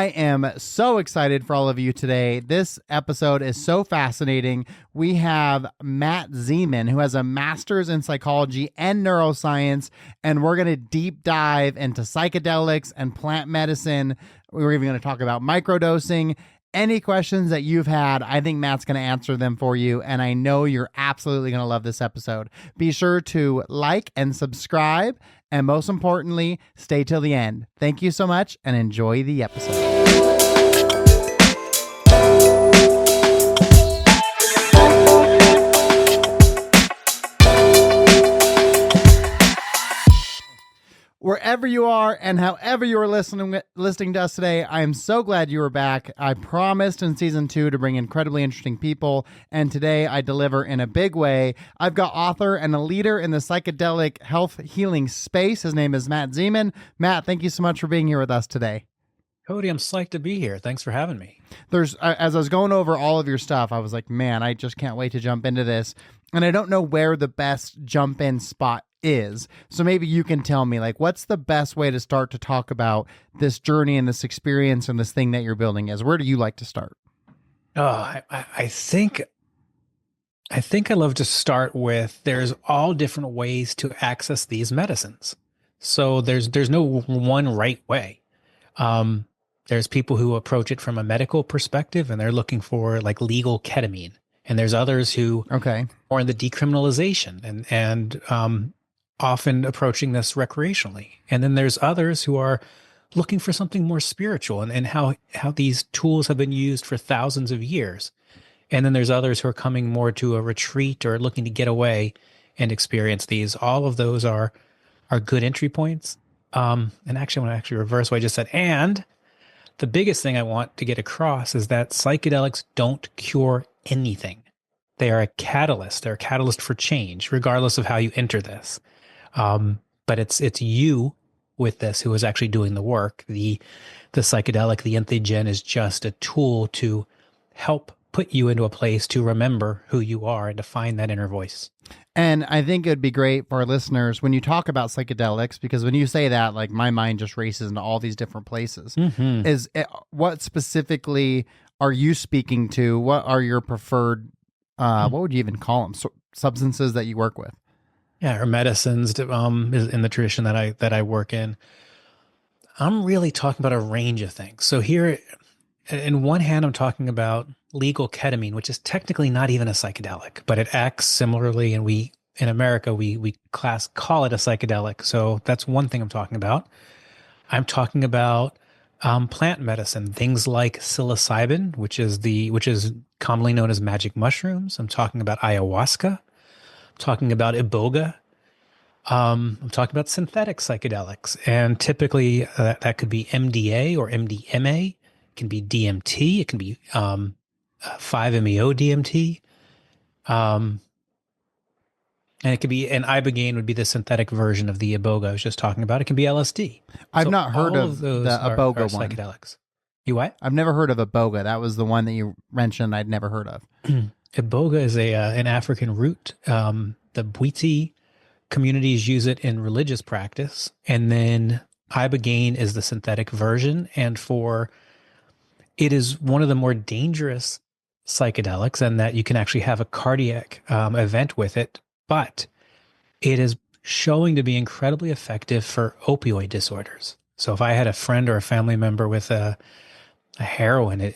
I am so excited for all of you today. This episode is so fascinating. We have Matt Zemon, who has a master's in psychology and neuroscience, and we're going to deep dive into psychedelics and plant medicine. We're even going to talk about microdosing. Any questions that you've had, I think Matt's going to answer them for you, and I know you're absolutely going to love this episode. Be sure to like and subscribe, and most importantly, stay till the end. Thank you so much, and enjoy the episode. Wherever you are and however you are listening to us today, I am so glad you are back. I promised in season 2 to bring incredibly interesting people, and today I deliver in a big way. I've got author and a leader in the psychedelic health healing space. His name is Matt Zemon. Matt, thank you so much for being here with us today. Cody, I'm psyched to be here. Thanks for having me. As I was going over all of your stuff, I was like, man, I just can't wait to jump into this. And I don't know where the best jump in spot is. So maybe you can tell me, like, what's the best way to start to talk about this journey and this experience and this thing that you're building is? Where do you like to start? Oh, I think I love to start with there's all different ways to access these medicines. So there's no one right way. There's people who approach it from a medical perspective and they're looking for like legal ketamine. And there's others who are in the decriminalization and often approaching this recreationally. And then there's others who are looking for something more spiritual and how these tools have been used for thousands of years. And then there's others who are coming more to a retreat or looking to get away and experience these. All of those are good entry points. And actually, I want to reverse what I just said. And the biggest thing I want to get across is that psychedelics don't cure anything. They are a catalyst. They're a catalyst for change, regardless of how you enter this. But it's you with this who is actually doing the work. The psychedelic, the entheogen, is just a tool to help put you into a place to remember who you are and to find that inner voice. And I think it'd be great for our listeners when you talk about psychedelics, because when you say that, like, my mind just races into all these different places. What specifically are you speaking to? What are your preferred, what would you even call them? Substances that you work with? Yeah, or medicines is in the tradition that I work in. I'm really talking about a range of things. So here, in one hand, I'm talking about legal ketamine, which is technically not even a psychedelic, but it acts similarly, and we in America we call it a psychedelic. So that's one thing I'm talking about. I'm talking about plant medicine, things like psilocybin, which is commonly known as magic mushrooms. I'm talking about ayahuasca. I'm talking about iboga. I'm talking about synthetic psychedelics, and typically that could be MDA or MDMA. It can be DMT. It can be 5-MeO DMT. And it could be, and ibogaine would be the synthetic version of the iboga I was just talking about. It can be LSD. I've not heard of the iboga one. Psychedelics. You what? I've never heard of iboga. That was the one that you mentioned I'd never heard of. Iboga is an African root. The Bwiti communities use it in religious practice. And then ibogaine is the synthetic version. And it is one of the more dangerous psychedelics, and that you can actually have a cardiac event with it. But it is showing to be incredibly effective for opioid disorders. So if I had a friend or a family member with a heroin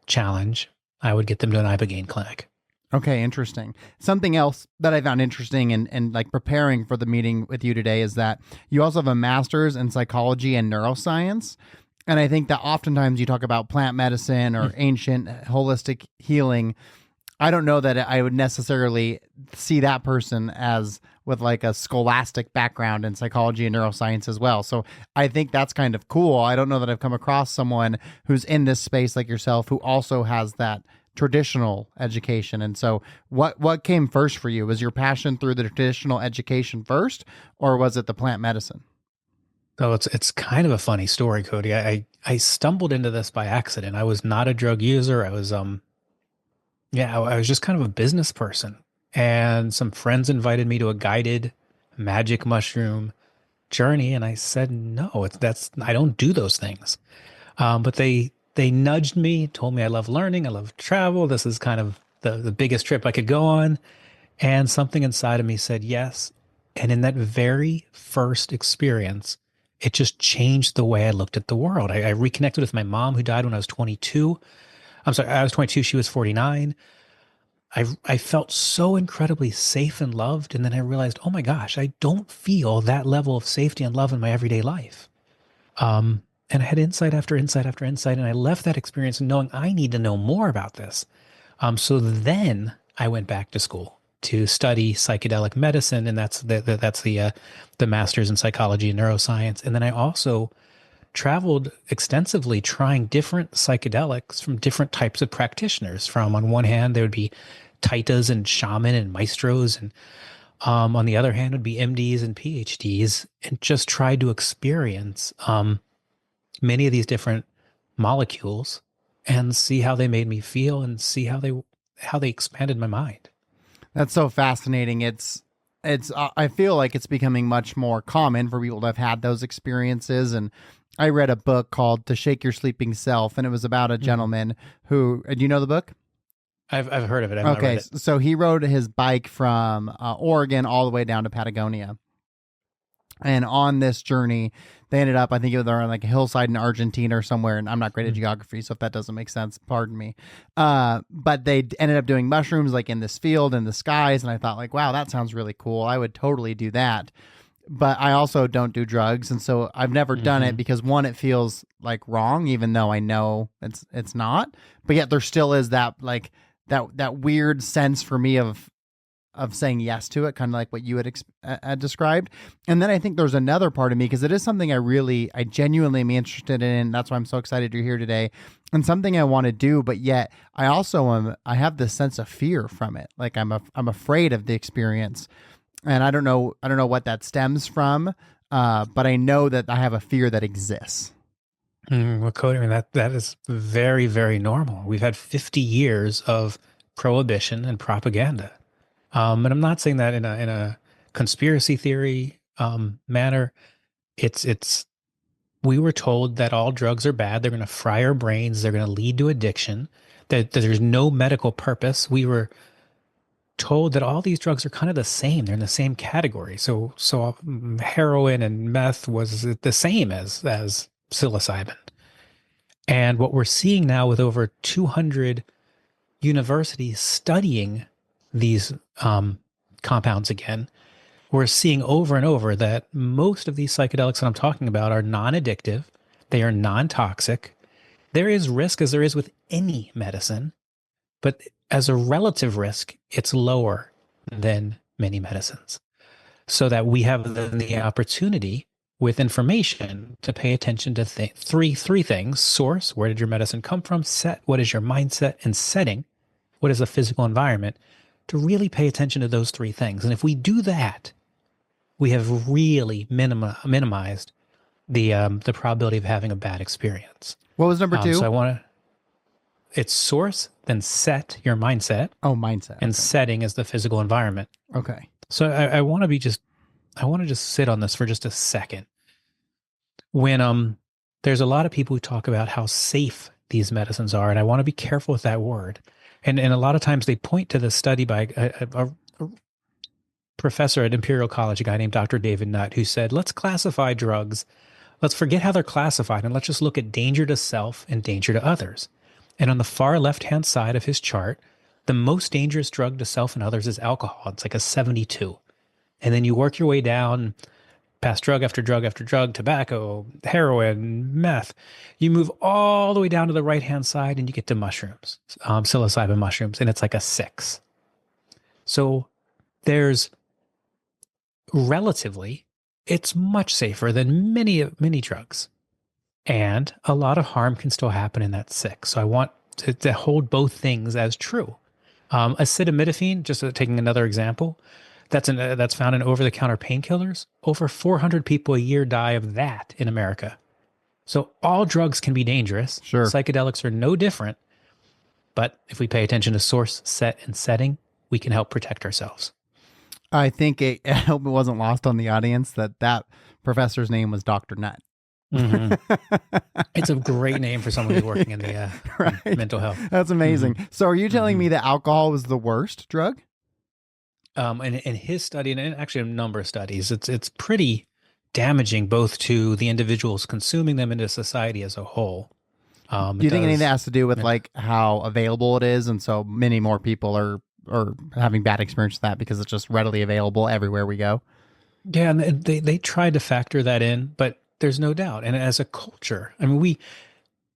challenge, I would get them to an ibogaine clinic. Okay, interesting. Something else that I found interesting and like preparing for the meeting with you today is that you also have a master's in psychology and neuroscience. And I think that oftentimes you talk about plant medicine or ancient holistic healing. I don't know that I would necessarily see that person as with like a scholastic background in psychology and neuroscience as well. So I think that's kind of cool. I don't know that I've come across someone who's in this space like yourself who also has that traditional education. And so what came first for you? Was your passion through the traditional education first, or was it the plant medicine? So it's kind of a funny story, Cody. I stumbled into this by accident. I was not a drug user. I was I was just kind of a business person. And some friends invited me to a guided magic mushroom journey, and I said no. I don't do those things. But they nudged me, told me I love learning, I love travel. This is kind of the biggest trip I could go on. And something inside of me said yes. And in that very first experience, it just changed the way I looked at the world. I reconnected with my mom who died when I was 22. I'm sorry, I was 22, she was 49. I felt so incredibly safe and loved. And then I realized, oh my gosh, I don't feel that level of safety and love in my everyday life. And I had insight after insight after insight. And I left that experience knowing I need to know more about this. So then I went back to school to study psychedelic medicine, and that's the master's in psychology and neuroscience. And then I also traveled extensively trying different psychedelics from different types of practitioners. From on one hand, there would be taitas and shaman and maestros, and on the other hand would be MDs and PhDs, and just tried to experience many of these different molecules and see how they made me feel and see how they expanded my mind. That's so fascinating. It's I feel like it's becoming much more common for people to have had those experiences. And I read a book called To Shake Your Sleeping Self, and it was about a gentleman who, do you know the book? I've heard of it. I've not Okay, read it. so he rode his bike from Oregon all the way down to Patagonia. And on this journey, they ended up, I think they're on like a hillside in Argentina or somewhere. And I'm not great at geography, so if that doesn't make sense, pardon me. But they ended up doing mushrooms like in this field in the skies. And I thought like, wow, that sounds really cool. I would totally do that. But I also don't do drugs. And so I've never done it because one, it feels like wrong, even though I know it's not. But yet there still is that like that weird sense for me of saying yes to it, kind of like what you had described. And then I think there's another part of me, because it is something I genuinely am interested in. That's why I'm so excited you're here today, and something I want to do. But yet I have this sense of fear from it. Like I'm afraid of the experience, and I don't know what that stems from. But I know that I have a fear that exists. Well, Cody, I mean, that is very, very normal. We've had 50 years of prohibition and propaganda. And I'm not saying that in a conspiracy theory manner. It's we were told that all drugs are bad. They're going to fry our brains. They're going to lead to addiction. That there's no medical purpose. We were told that all these drugs are kind of the same. They're in the same category. So heroin and meth was the same as psilocybin. And what we're seeing now with over 200 universities studying these compounds again, we're seeing over and over that most of these psychedelics that I'm talking about are non-addictive. They are non-toxic. There is risk, as there is with any medicine, but as a relative risk, it's lower than many medicines. So that we have the opportunity with information to pay attention to three things: source, where did your medicine come from? Set, what is your mindset? And setting, what is the physical environment? To really pay attention to those three things. And if we do that, we have really minimized the probability of having a bad experience. What was number two? So it's source, then set, your mindset. Oh, mindset. And setting is the physical environment. Okay. So I want to just sit on this for just a second. When there's a lot of people who talk about how safe these medicines are, and I want to be careful with that word. And a lot of times they point to the study by a professor at Imperial College, a guy named Dr. David Nutt, who said, let's classify drugs. Let's forget how they're classified, and let's just look at danger to self and danger to others. And on the far left-hand side of his chart, the most dangerous drug to self and others is alcohol. It's like a 72. And then you work your way down past drug after drug after drug, tobacco, heroin, meth. You move all the way down to the right-hand side and you get to mushrooms, psilocybin mushrooms, and it's like a 6. So there's relatively, it's much safer than many drugs. And a lot of harm can still happen in that 6. So I want to hold both things as true. Acetaminophen, just taking another example, that's found in over-the-counter painkillers. Over 400 people a year die of that in America. So all drugs can be dangerous. Sure. Psychedelics are no different. But if we pay attention to source, set, and setting, we can help protect ourselves. I think I hope it wasn't lost on the audience that professor's name was Dr. Nutt. Hmm. It's a great name for someone who's working in the Right. mental health. That's Hmm. amazing. So are you telling Hmm. me that alcohol was the worst drug? And in his study, and actually a number of studies, it's pretty damaging both to the individuals consuming them and to society as a whole. Do It you think any of that does. has to do with like how available it is, and so many more people are having bad experience with that because it's just readily available everywhere we go? Yeah, and they tried to factor that in, but there's no doubt. And as a culture, I mean,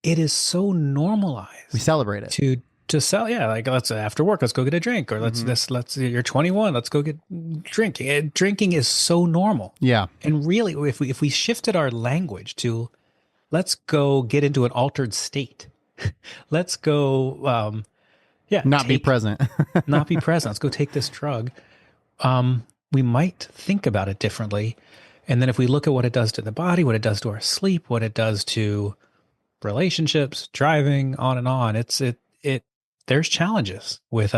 it is so We normalized celebrate it. to sell. Yeah, like let's after work, let's go get a drink, or let's Hmm. this let's you're 21, let's go get drinking. Drinking is so normal. Yeah. And really, if we shifted our language to let's go get into an altered state, let's go, yeah, Not be take present. not be present. Let's go take this drug. We might think about it differently. And then if we look at what it does to the body, what it does to our sleep, what it does to relationships, driving, on and on, there's challenges with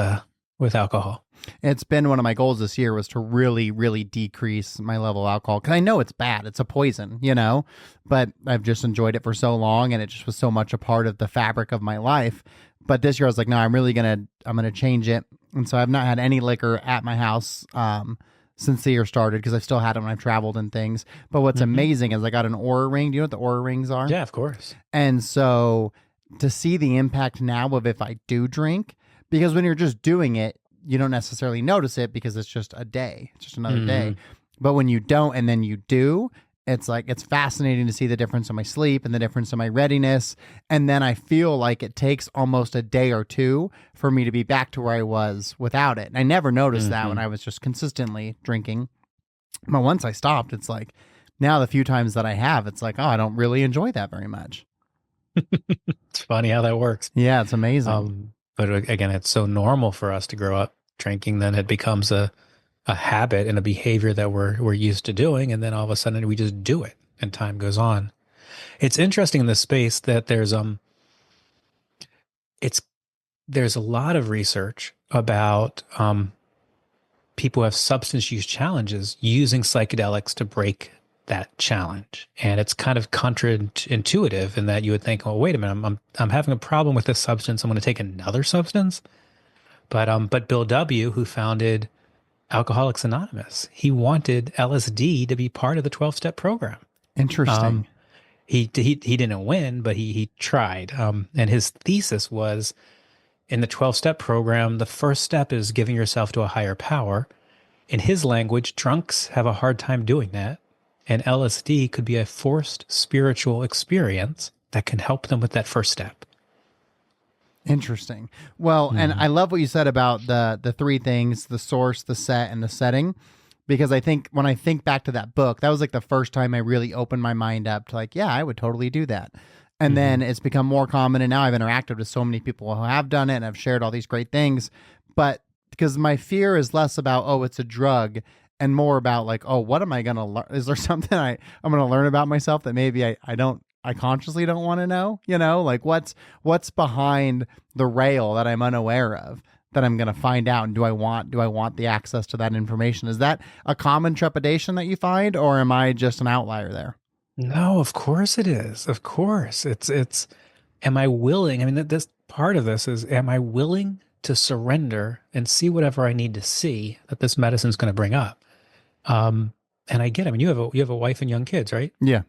alcohol. It's been one of my goals this year was to really, really decrease my level of alcohol because I know it's bad. It's a poison, but I've just enjoyed it for so long and it just was so much a part of the fabric of my life. But this year I was like, no, I'm gonna change it. And so I've not had any liquor at my house since the year started because I've still had it when I've traveled and things. But what's Hmm. amazing is I got an Aura ring. Do you know what the Aura rings are? Yeah, of course. And so to see the impact now of if I do drink, because when you're just doing it, you don't necessarily notice it because it's just a day, it's just another day. Hmm. But when you don't and then you do, it's like it's fascinating to see the difference in my sleep and the difference in my readiness. And then I feel like it takes almost a day or two for me to be back to where I was without it. And I never noticed that when Hmm. I was just consistently drinking. But once I stopped, it's like now the few times that I have, it's like, oh, I don't really enjoy that very much. It's funny how that works. Yeah, it's amazing. But again, it's so normal for us to grow up drinking, then it becomes a habit and a behavior that we're used to doing, and then all of a sudden we just do it, and time goes on. It's interesting in this space that it's there's a lot of research about people who have substance use challenges using psychedelics to break that challenge. And it's kind of counterintuitive in that you would think, oh, wait a minute, I'm having a problem with this substance. I'm going to take another substance. But Bill W., who founded Alcoholics Anonymous, he wanted LSD to be part of the 12-step program. Interesting. Um, he didn't win, but he tried. And his thesis was in the 12-step program, the first step is giving yourself to a higher power. In his language, drunks have a hard time doing that. And LSD could be a forced spiritual experience that can help them with that first step. Interesting. Well, and Hmm. I love what you said about the three things, the source, the set, and the setting. Because I think when I think back to that book, that was like the first time I really opened my mind up to like, yeah, I would totally do that. And Hmm. then it's become more common. And now I've interacted with so many people who have done it and I've shared all these great things. But because my fear is less about, oh, it's a drug and more about like, oh, what am I going to learn? Is there something I'm going to learn about myself that maybe I consciously don't want to know, like what's behind the rail that I'm unaware of that I'm going to find out. And do I want the access to that information? Is that a common trepidation that you find, or am I just an outlier there? No, of course it is. Of course. Am I willing? I mean, this part of this is, am I willing to surrender and see whatever I need to see that this medicine's going to bring up? Um, and I get, I mean, you have a wife and young kids, right? Yeah.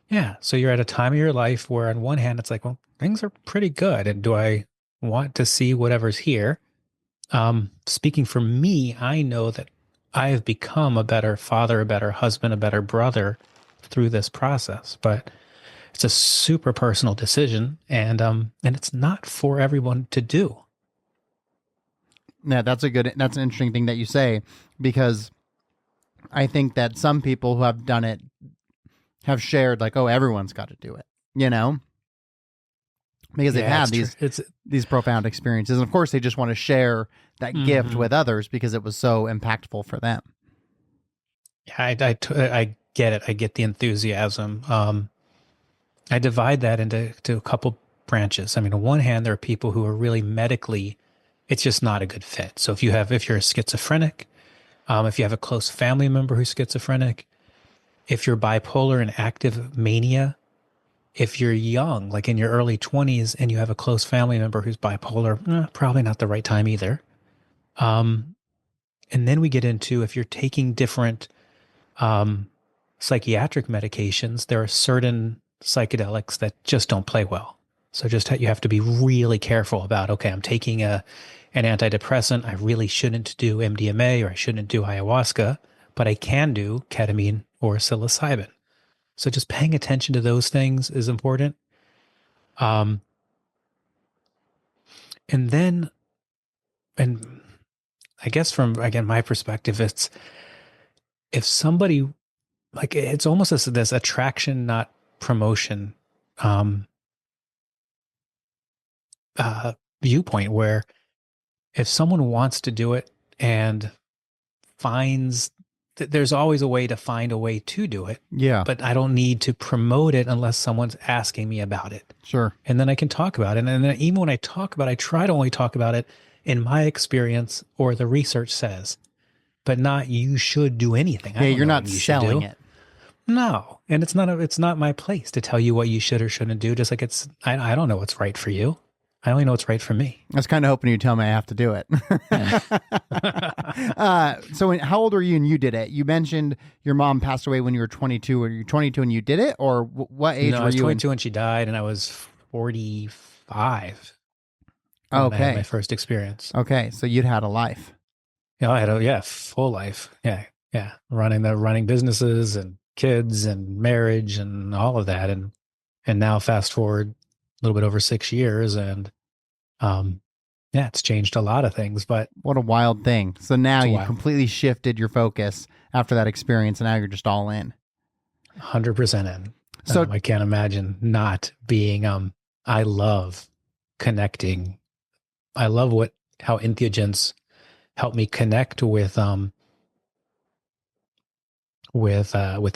Yeah. So you're at a time of your life where on one hand, it's like, well, things are pretty good. And do I want to see whatever's here? Speaking for me, I know that I have become a better father, a better husband, a better brother through this process, but it's a super personal decision, and it's not for everyone to do. Yeah, that's an interesting thing that you say, because I think that some people who have done it have shared like, oh, everyone's got to do it, because they've Yeah, had it's true. these profound experiences, and of course they just want to share that gift Mhm. with others because it was so impactful for them. Yeah, I get it. I get the enthusiasm. I divide that into a couple branches. I mean, on one hand, there are people who are really medically, it's just not a good fit. So if you're a schizophrenic, if you have a close family member who's schizophrenic, if you're bipolar and active mania, if you're young, like in your early 20s, and you have a close family member who's bipolar, probably not the right time either. Um, and then we get into if you're taking different psychiatric medications, there are certain psychedelics that just don't play well. So you have to be really careful about, okay, I'm taking an antidepressant. I really shouldn't do MDMA or I shouldn't do ayahuasca, but I can do ketamine or psilocybin. So just paying attention to those things is important. Um, and then, and I guess from, again, my perspective, it's if somebody, like, it's almost this attraction, not promotion, um, viewpoint where if someone wants to do it and finds that there's always a way to find a way to do it. Yeah. But I don't need to promote it unless someone's asking me about it. Sure. And then I can talk about it. And then even when I talk about it, I try to only talk about it in my experience or the research says, but not you should do anything. Yeah, you're not selling it. No. And it's not my place to tell you what you should or shouldn't do. Just like I don't know what's right for you. I only know what's right for me. I was kind of hoping you'd tell me I have to do it. So how old were you when you did it? You mentioned your mom passed away when you were 22. Were you 22 when you did it? Or what age were you? I was 22 when she died, and I was 45. Okay. I had my first experience. Okay. So you'd had a life. Yeah, I had a full life. Yeah. Yeah. Running businesses and kids and marriage and all of that. And now fast forward a little bit over 6 years, and it's changed a lot of things. But what a wild thing! So now you wild. completely shifted your focus after that experience, and now you're just all in. 100% in. So I can't imagine not being. I love connecting. I love how entheogens help me connect with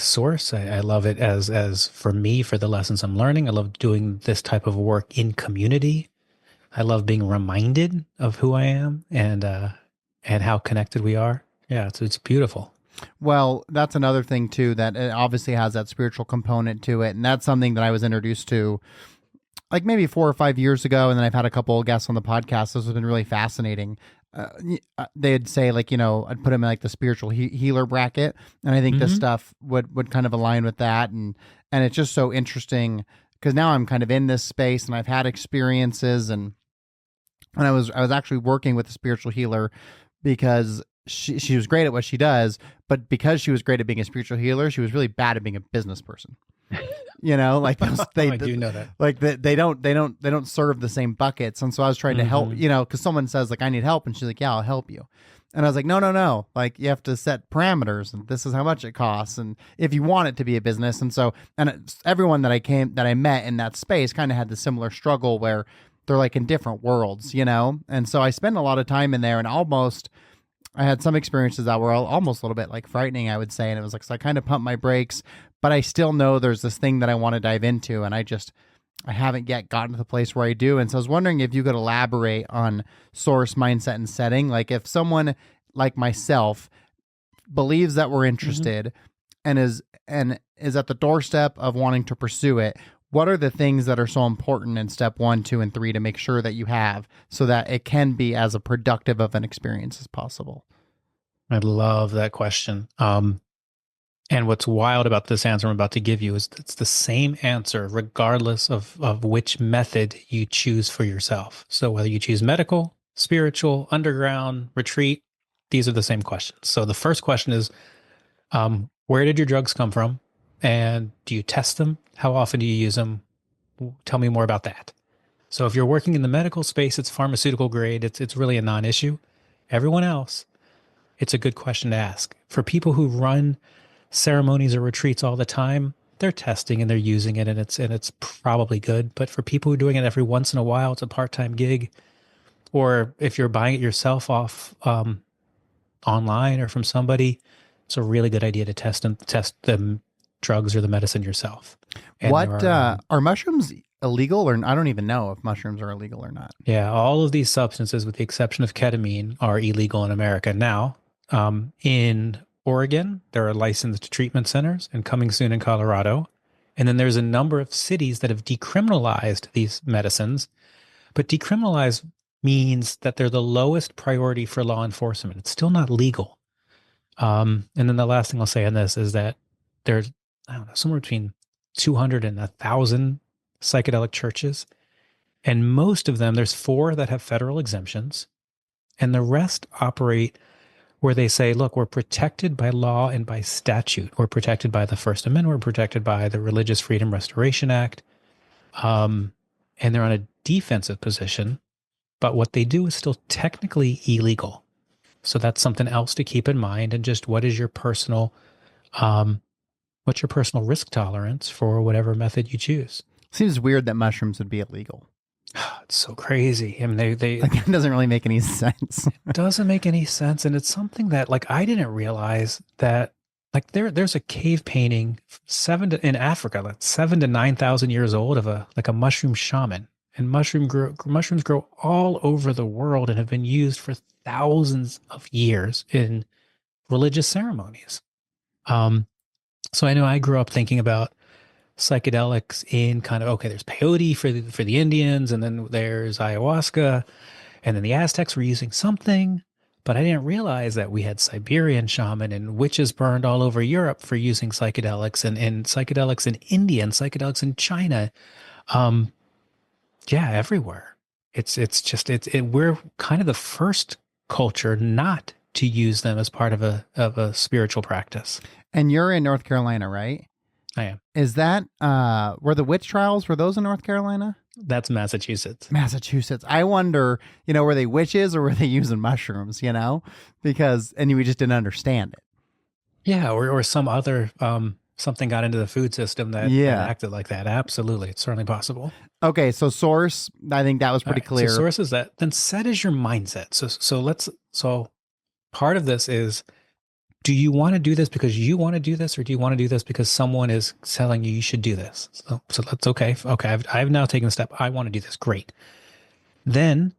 source. I love it as for me, for the lessons I'm learning. I love doing this type of work in community. I love being reminded of who I am and how connected we are. Yeah, it's beautiful. Well, that's another thing too, that it obviously has that spiritual component to it. And that's something that I was introduced to like maybe 4 or 5 years ago. And then I've had a couple of guests on the podcast. This has been really fascinating. They'd say, like, I'd put them in like the spiritual healer bracket. And I think this stuff would kind of align with that. And it's just so interesting because now I'm kind of in this space and I've had experiences and I was actually working with a spiritual healer because she was great at what she does, but because she was great at being a spiritual healer, she was really bad at being a business person. Like I do know that. Like they don't serve the same buckets. And so I was trying to help, because someone says like, I need help. And she's like, yeah, I'll help you. And I was like, no. Like you have to set parameters and this is how much it costs. And if you want it to be a business. And so, everyone that I met in that space kind of had the similar struggle where they're like in different worlds, And so I spent a lot of time in there and I had some experiences that were almost a little bit like frightening, I would say. And it was like, so I kind of pumped my brakes, but I still know there's this thing that I want to dive into. And I haven't yet gotten to the place where I do. And so I was wondering if you could elaborate on source, mindset, and setting. Like if someone like myself believes that we're interested and is at the doorstep of wanting to pursue it, what are the things that are so important in step 1, 2, and 3 to make sure that you have so that it can be as a productive of an experience as possible? I love that question. And what's wild about this answer I'm about to give you is it's the same answer regardless of which method you choose for yourself. So whether you choose medical, spiritual, underground, retreat, these are the same questions. So the first question is, where did your drugs come from? And do you test them? How often do you use them? Tell me more about that. So if you're working in the medical space, it's pharmaceutical grade. It's really a non-issue. Everyone else, it's a good question to ask. For people who run ceremonies or retreats all the time, they're testing and they're using it and it's probably good. But for people who are doing it every once in a while, it's a part-time gig. Or if you're buying it yourself off online or from somebody, it's a really good idea to test the drugs or the medicine yourself. And what are mushrooms illegal, or I don't even know if mushrooms are illegal or not? Yeah, all of these substances, with the exception of ketamine, are illegal in America now. In Oregon, there are licensed treatment centers, and coming soon in Colorado. And then there's a number of cities that have decriminalized these medicines. But decriminalized means that they're the lowest priority for law enforcement. It's still not legal. And then the last thing I'll say on this is that there's, I don't know, somewhere between 200 and 1,000 psychedelic churches. And most of them, there's 4 that have federal exemptions. And the rest operate where they say, look, we're protected by law and by statute. We're protected by the First Amendment. We're protected by the Religious Freedom Restoration Act. And they're on a defensive position. But what they do is still technically illegal. So that's something else to keep in mind. And just what's your personal risk tolerance for whatever method you choose? Seems weird that mushrooms would be illegal. It's so crazy. I mean, they like, it doesn't really make any sense. It doesn't make any sense. And it's something that like, I didn't realize that like there's a cave painting in Africa, like 7,000 to 9,000 years old of a mushroom shaman. And mushrooms grow all over the world and have been used for thousands of years in religious ceremonies. So I know I grew up thinking about psychedelics in kind of, okay, there's peyote for the Indians, and then there's ayahuasca, and then the Aztecs were using something, but I didn't realize that we had Siberian shaman and witches burned all over Europe for using psychedelics, and psychedelics in India and psychedelics in China. Yeah, everywhere. We're kind of the first culture not to use them as part of a spiritual practice. And you're in North Carolina, right? I am. Is that, were the witch trials, were those in North Carolina? That's Massachusetts. Massachusetts. I wonder, were they witches or were they using mushrooms, because, and we just didn't understand it. Yeah. Or some other, something got into the food system that acted like that. Absolutely. It's certainly possible. Okay. So source, I think that was pretty clear. So source is that, then set is your mindset. So part of this is, do you want to do this because you want to do this, or do you want to do this because someone is telling you should do this? So that's okay. Okay, I've now taken the step. I want to do this. Great. Then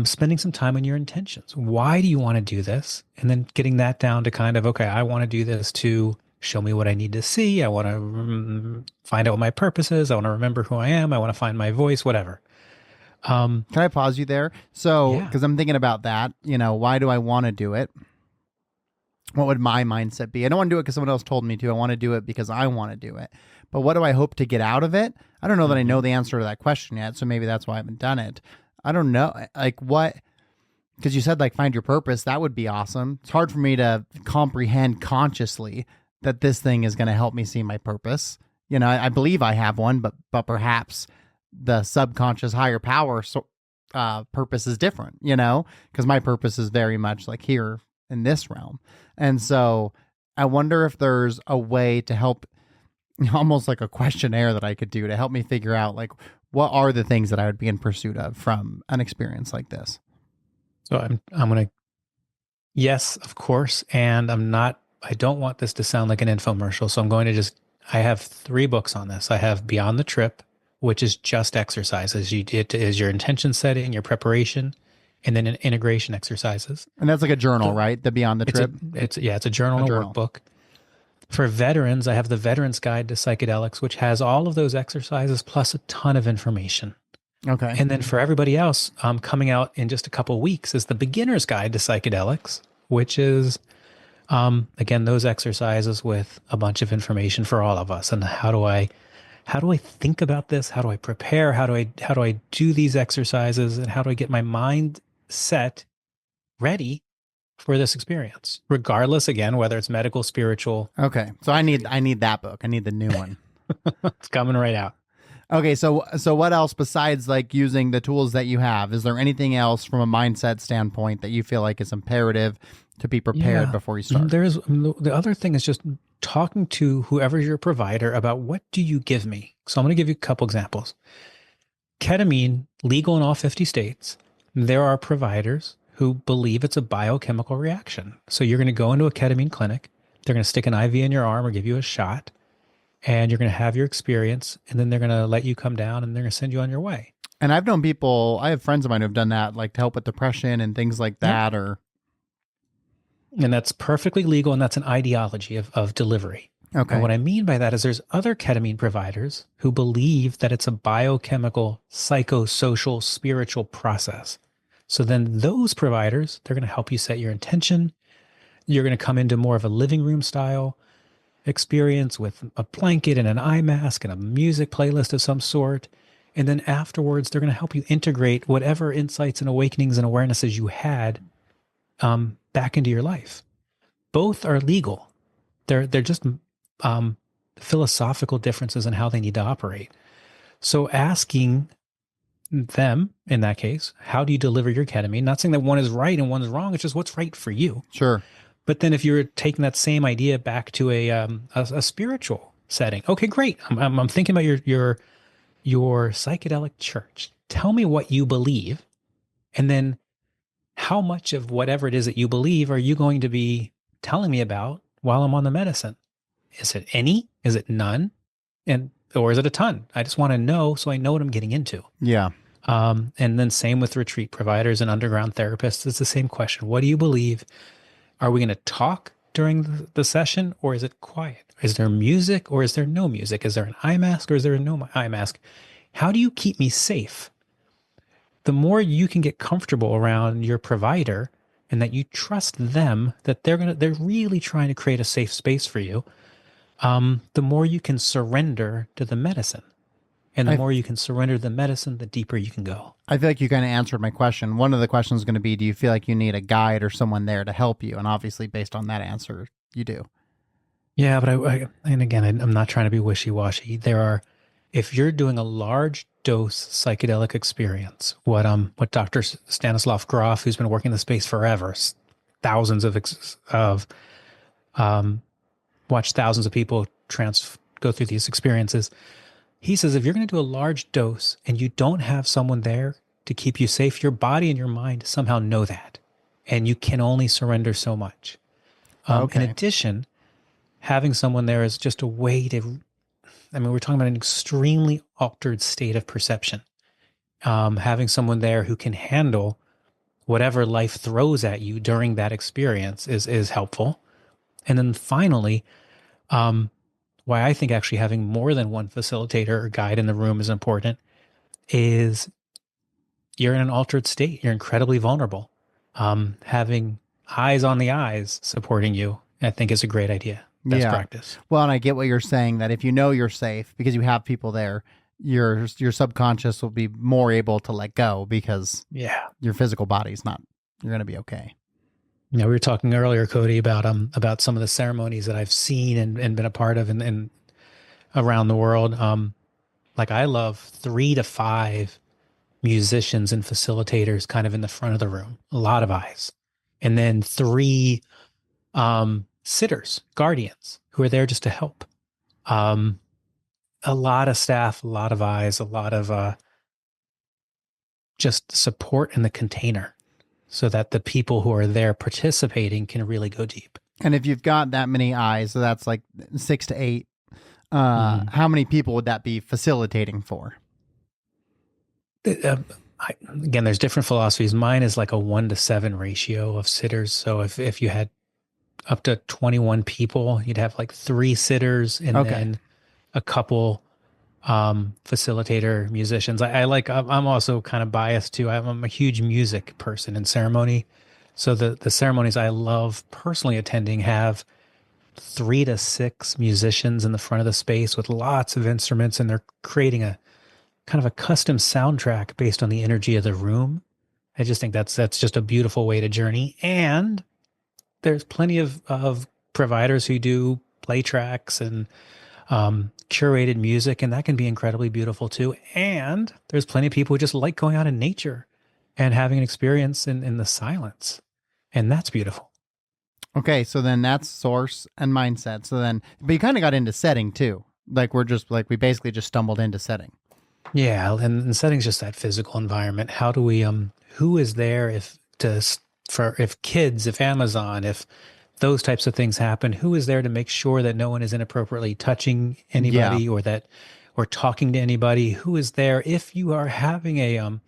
spending some time on your intentions. Why do you want to do this? And then getting that down to kind of, okay, I want to do this to show me what I need to see. I want to find out what my purpose is. I want to remember who I am. I want to find my voice, whatever. Can I pause you there? So, because I'm thinking about that, why do I want to do it? What would my mindset be? I don't want to do it because someone else told me to. I want to do it because I want to do it. But what do I hope to get out of it? I don't know that I know the answer to that question yet. So maybe that's why I haven't done it. I don't know. Like what, because you said like find your purpose. That would be awesome. It's hard for me to comprehend consciously that this thing is going to help me see my purpose. I believe I have one, but perhaps the subconscious higher power purpose is different, because my purpose is very much like here in this realm. And so I wonder if there's a way to help, almost like a questionnaire that I could do to help me figure out like, what are the things that I would be in pursuit of from an experience like this? So I'm going to, yes, of course. And I don't want this to sound like an infomercial. So I'm going to I have 3 books on this. I have Beyond the Trip, which is just exercises. It is your intention setting, your preparation, and then integration exercises. And that's like a journal, right? The Beyond the Trip? It's a journal and a workbook. For veterans, I have the Veterans Guide to Psychedelics, which has all of those exercises plus a ton of information. Okay. And then for everybody else, coming out in just a couple of weeks is the Beginner's Guide to Psychedelics, which is, again, those exercises with a bunch of information for all of us. And how do I think about this? How do I prepare? How do I do these exercises? And how do I get my mind set ready for this experience, regardless, again, whether it's medical, spiritual. Okay. So I need that book. I need the new one. It's coming right out. Okay. So what else besides like using the tools that you have? Is there anything else from a mindset standpoint that you feel like is imperative to be prepared before you start? The other thing is just talking to whoever's your provider about what do you give me? So I'm going to give you a couple examples. Ketamine, legal in all 50 states. There are providers who believe it's a biochemical reaction. So you're going to go into a ketamine clinic. They're going to stick an IV in your arm or give you a shot, and you're going to have your experience, and then they're going to let you come down and they're going to send you on your way. And I've known people, I have friends of mine who have done that, like to help with depression and things like that, or... And that's perfectly legal, and that's an ideology of delivery. And Okay. what I mean by that is there's other ketamine providers who believe that it's a biochemical, psychosocial, spiritual process. So then those providers, they're going to help you set your intention. You're going to come into more of a living room style experience with a blanket and an eye mask and a music playlist of some sort. And then afterwards, they're going to help you integrate whatever insights and awakenings and awarenesses you had back into your life. Both are legal. They're just um, philosophical differences in how they need to operate. So asking them in that case, how do you deliver your ketamine? Not saying that one is right and one is wrong. It's just what's right for you. Sure. But then if you're taking that same idea back to a spiritual setting, okay, great. I'm thinking about your psychedelic church. Tell me what you believe, and then how much of whatever it is that you believe are you going to be telling me about while I'm on the medicine? Is it any? Is it none? Or is it a ton? I just want to know so I know what I'm getting into. Yeah. And then same with retreat providers and underground therapists. It's the same question. What do you believe? Are we going to talk during the session, or is it quiet? Is there music or is there no music? Is there an eye mask or is there no eye mask? How do you keep me safe? The more you can get comfortable around your provider and that you trust them, that they're really trying to create a safe space for you, the more you can surrender to the medicine. And the more you can surrender to the medicine, the deeper you can go. I feel like you kind of answered my question. One of the questions is going to be, do you feel like you need a guide or someone there to help you? And obviously, based on that answer, you do. Yeah, but and again, I'm not trying to be wishy-washy. If you're doing a large dose psychedelic experience, what Dr. Stanislav Grof, who's been working in the space forever, thousands of watched thousands of people go through these experiences. He says if you're going to do a large dose and you don't have someone there to keep you safe, your body and your mind somehow know that, and you can only surrender so much. Okay. In addition, having someone there is just a way to, I mean, we're talking about an extremely altered state of perception. Having someone there who can handle whatever life throws at you during that experience is helpful. And then finally, why I think actually having more than one facilitator or guide in the room is important is you're in an altered state. You're incredibly vulnerable. Having eyes on the eyes supporting you, I think, is a great idea. Best practice. Well, and I get what you're saying, that if you know you're safe because you have people there, your subconscious will be more able to let go because your physical body's not, you're going to be okay. We were talking earlier, Cody, about some of the ceremonies that I've seen and been a part of and around the world. Like I love 3 to 5 musicians and facilitators kind of in the front of the room, a lot of eyes, and then 3 sitters, guardians who are there just to help. A lot of staff, a lot of eyes, a lot of just support in the container, so that the people who are there participating can really go deep. And if you've got that many eyes, so that's like 6 to 8, how many people would that be facilitating for? Again, there's different philosophies. Mine is like a 1 to 7 ratio of sitters. So if you had up to 21 people, you'd have like 3 sitters and then a couple facilitator musicians. I'm also kind of biased too. I'm a huge music person in ceremony. So the ceremonies I love personally attending have 3 to 6 musicians in the front of the space with lots of instruments, and they're creating a kind of a custom soundtrack based on the energy of the room. I just think that's just a beautiful way to journey. And there's plenty of providers who do play tracks and curated music, and that can be incredibly beautiful too. And there's plenty of people who just like going out in nature and having an experience in the silence, and that's beautiful. Okay, so then that's source and mindset. So then, but you kind of got into setting too. Like we basically just stumbled into setting. Yeah, and setting's just that physical environment. How do we who is there if kids, if Amazon, if those types of things happen, who is there to make sure that no one is inappropriately touching anybody or talking to anybody? Who is there if you are having a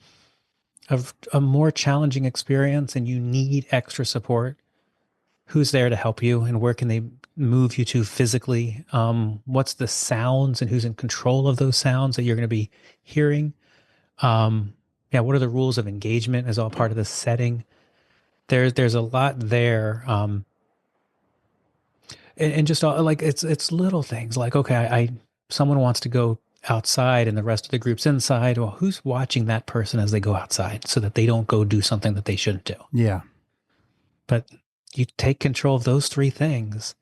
more challenging experience and you need extra support? who's there to help you and where can they move you to physically? What's the sounds and who's in control of those sounds that you're going to be hearing? Yeah, what are the rules of engagement as all part of the setting? There's a lot there. And just like it's little things like, okay, someone wants to go outside and the rest of the group's inside. Well, who's watching that person as they go outside so that they don't go do something that they shouldn't do? Yeah. But you take control of those three things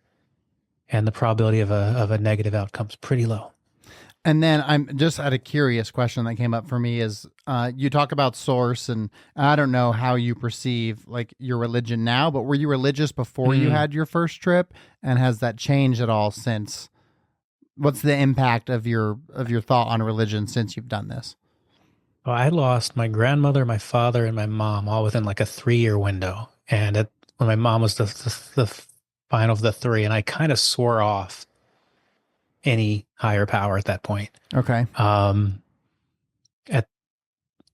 and the probability of a negative outcome is pretty low. And then I'm just at a curious question that came up for me is you talk about source, and I don't know how you perceive like your religion now, but were you religious before you had your first trip, and has that changed at all since? What's the impact of your thought on religion since you've done this? Well, I lost my grandmother, my father, and my mom all within like a 3-year window. And when my mom was the final of the three, and I kind of swore off any higher power at that point. Okay.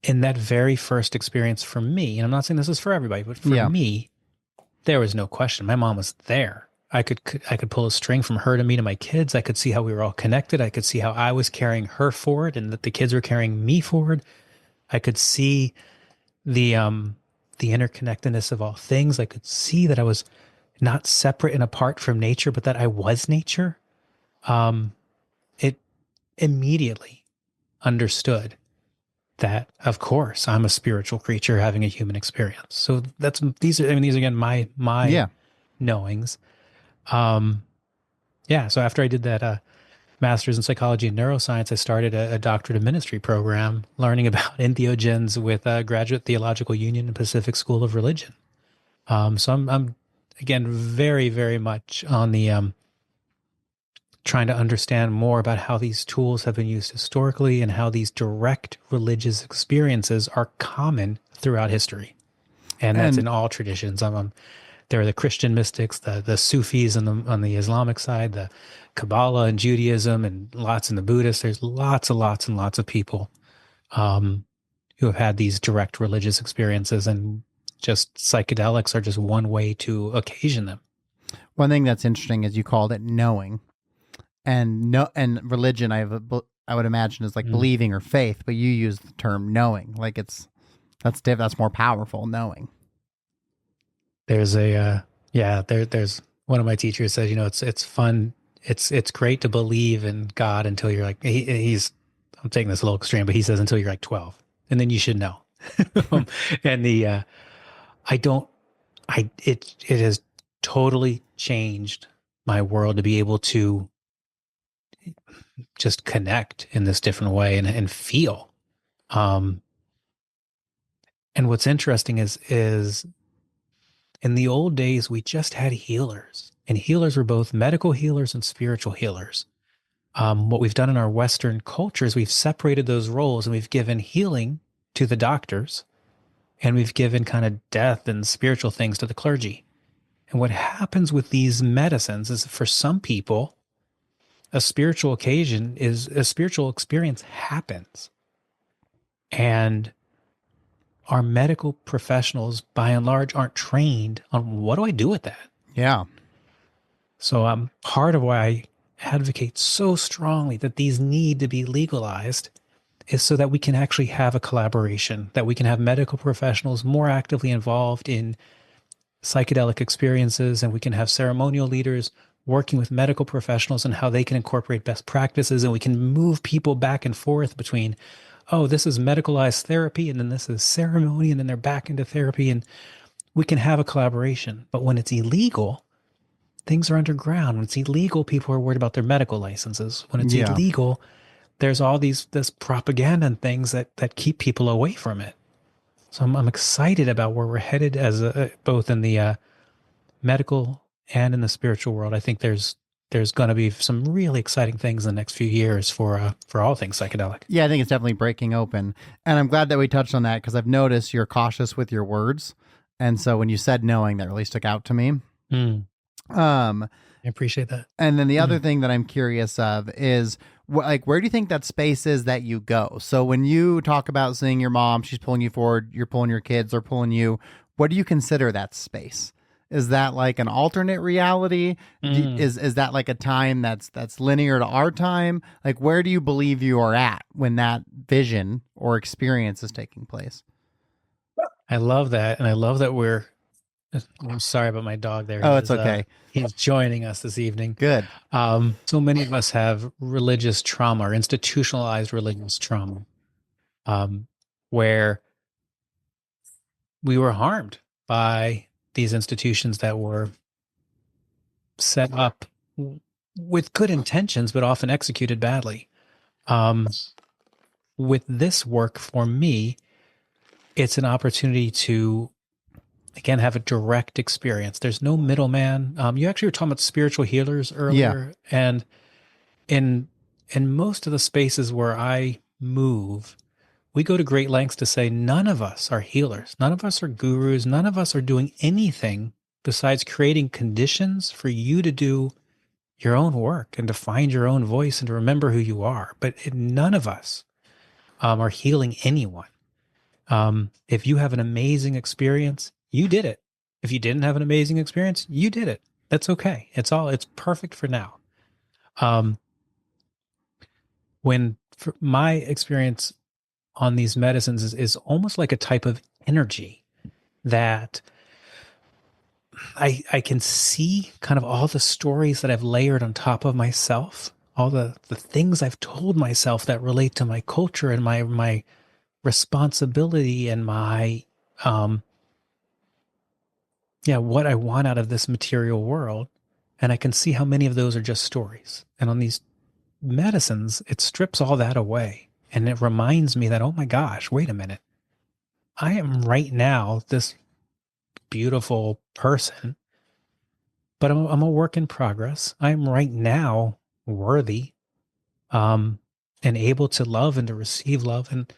In that very first experience for me, and I'm not saying this is for everybody, but for me, there was no question. My mom was there. I could pull a string from her to me to my kids. I could see how we were all connected. I could see how I was carrying her forward and that the kids were carrying me forward. I could see the interconnectedness of all things. I could see that I was not separate and apart from nature, but that I was nature. It immediately understood that, of course, I'm a spiritual creature having a human experience. So these are again my knowings. So after I did that master's in psychology and neuroscience, I started a doctorate of ministry program learning about entheogens with Graduate Theological Union and Pacific School of Religion. So I'm again very, very much on the trying to understand more about how these tools have been used historically and how these direct religious experiences are common throughout history. And that's in all traditions. There are the Christian mystics, the Sufis on the Islamic side, the Kabbalah and Judaism, and lots in the Buddhists. There's lots and lots and lots of people who have had these direct religious experiences, and just psychedelics are just one way to occasion them. One thing that's interesting is you called it knowing. And religion, I would imagine, is like believing or faith, but you use the term knowing, like that's more powerful. Knowing. There's there's one of my teachers said, it's fun, it's great to believe in God until you're like I'm taking this a little extreme, but he says until you're like 12, and then you should know. And it has totally changed my world to be able to just connect in this different way and feel. And what's interesting is in the old days, we just had healers, and healers were both medical healers and spiritual healers. What we've done in our Western culture is we've separated those roles, and we've given healing to the doctors, and we've given kind of death and spiritual things to the clergy. And what happens with these medicines is, for some people, a spiritual experience happens. And our medical professionals, by and large, aren't trained on what do I do with that? Yeah. So part of why I advocate so strongly that these need to be legalized is so that we can actually have a collaboration, that we can have medical professionals more actively involved in psychedelic experiences, and we can have ceremonial leaders working with medical professionals and how they can incorporate best practices, and we can move people back and forth between, oh, this is medicalized therapy, and then this is ceremony, and then they're back into therapy, and we can have a collaboration. But when it's illegal, things are underground. When it's illegal, people are worried about their medical licenses. When it's illegal, there's all this propaganda and things that keep people away from it. So I'm excited about where we're headed as both in the medical and in the spiritual world. I think there's going to be some really exciting things in the next few years for all things psychedelic. Yeah, I think it's definitely breaking open. And I'm glad that we touched on that, because I've noticed you're cautious with your words. And so when you said knowing, that really stuck out to me. I appreciate that. And then the other thing that I'm curious of is, where do you think that space is that you go? So when you talk about seeing your mom, she's pulling you forward, you're pulling your kids, they're pulling you. What do you consider that space? Is that like an alternate reality? Mm. Is that like a time that's linear to our time? Like, where do you believe you are at when that vision or experience is taking place? I love that. And I love that I'm sorry about my dog there. Oh, it's okay. He's joining us this evening. Good. So many of us have religious trauma or institutionalized religious trauma, um, where we were harmed by these institutions that were set up with good intentions, but often executed badly. Um, with this work for me, it's an opportunity to, again, have a direct experience. There's no middleman. You actually were talking about spiritual healers Yeah. earlier, and in in most of the spaces where I move, we go to great lengths to say none of us are healers, none of us are gurus, none of us are doing anything besides creating conditions for you to do your own work and to find your own voice and to remember who you are. But none of us are healing anyone. If you have an amazing experience, you did it. If you didn't have an amazing experience, you did it. That's okay. It's perfect for now. Um, when for my experience on these medicines is almost like a type of energy that I can see kind of all the stories that I've layered on top of myself, all the things I've told myself that relate to my culture and my responsibility and my um what I want out of this material world. And I can see how many of those are just stories. And on these medicines, it strips all that away. And it reminds me that, oh my gosh, wait a minute. I am right now this beautiful person, but I'm a work in progress. I'm right now worthy, um, and able to love and to receive love. And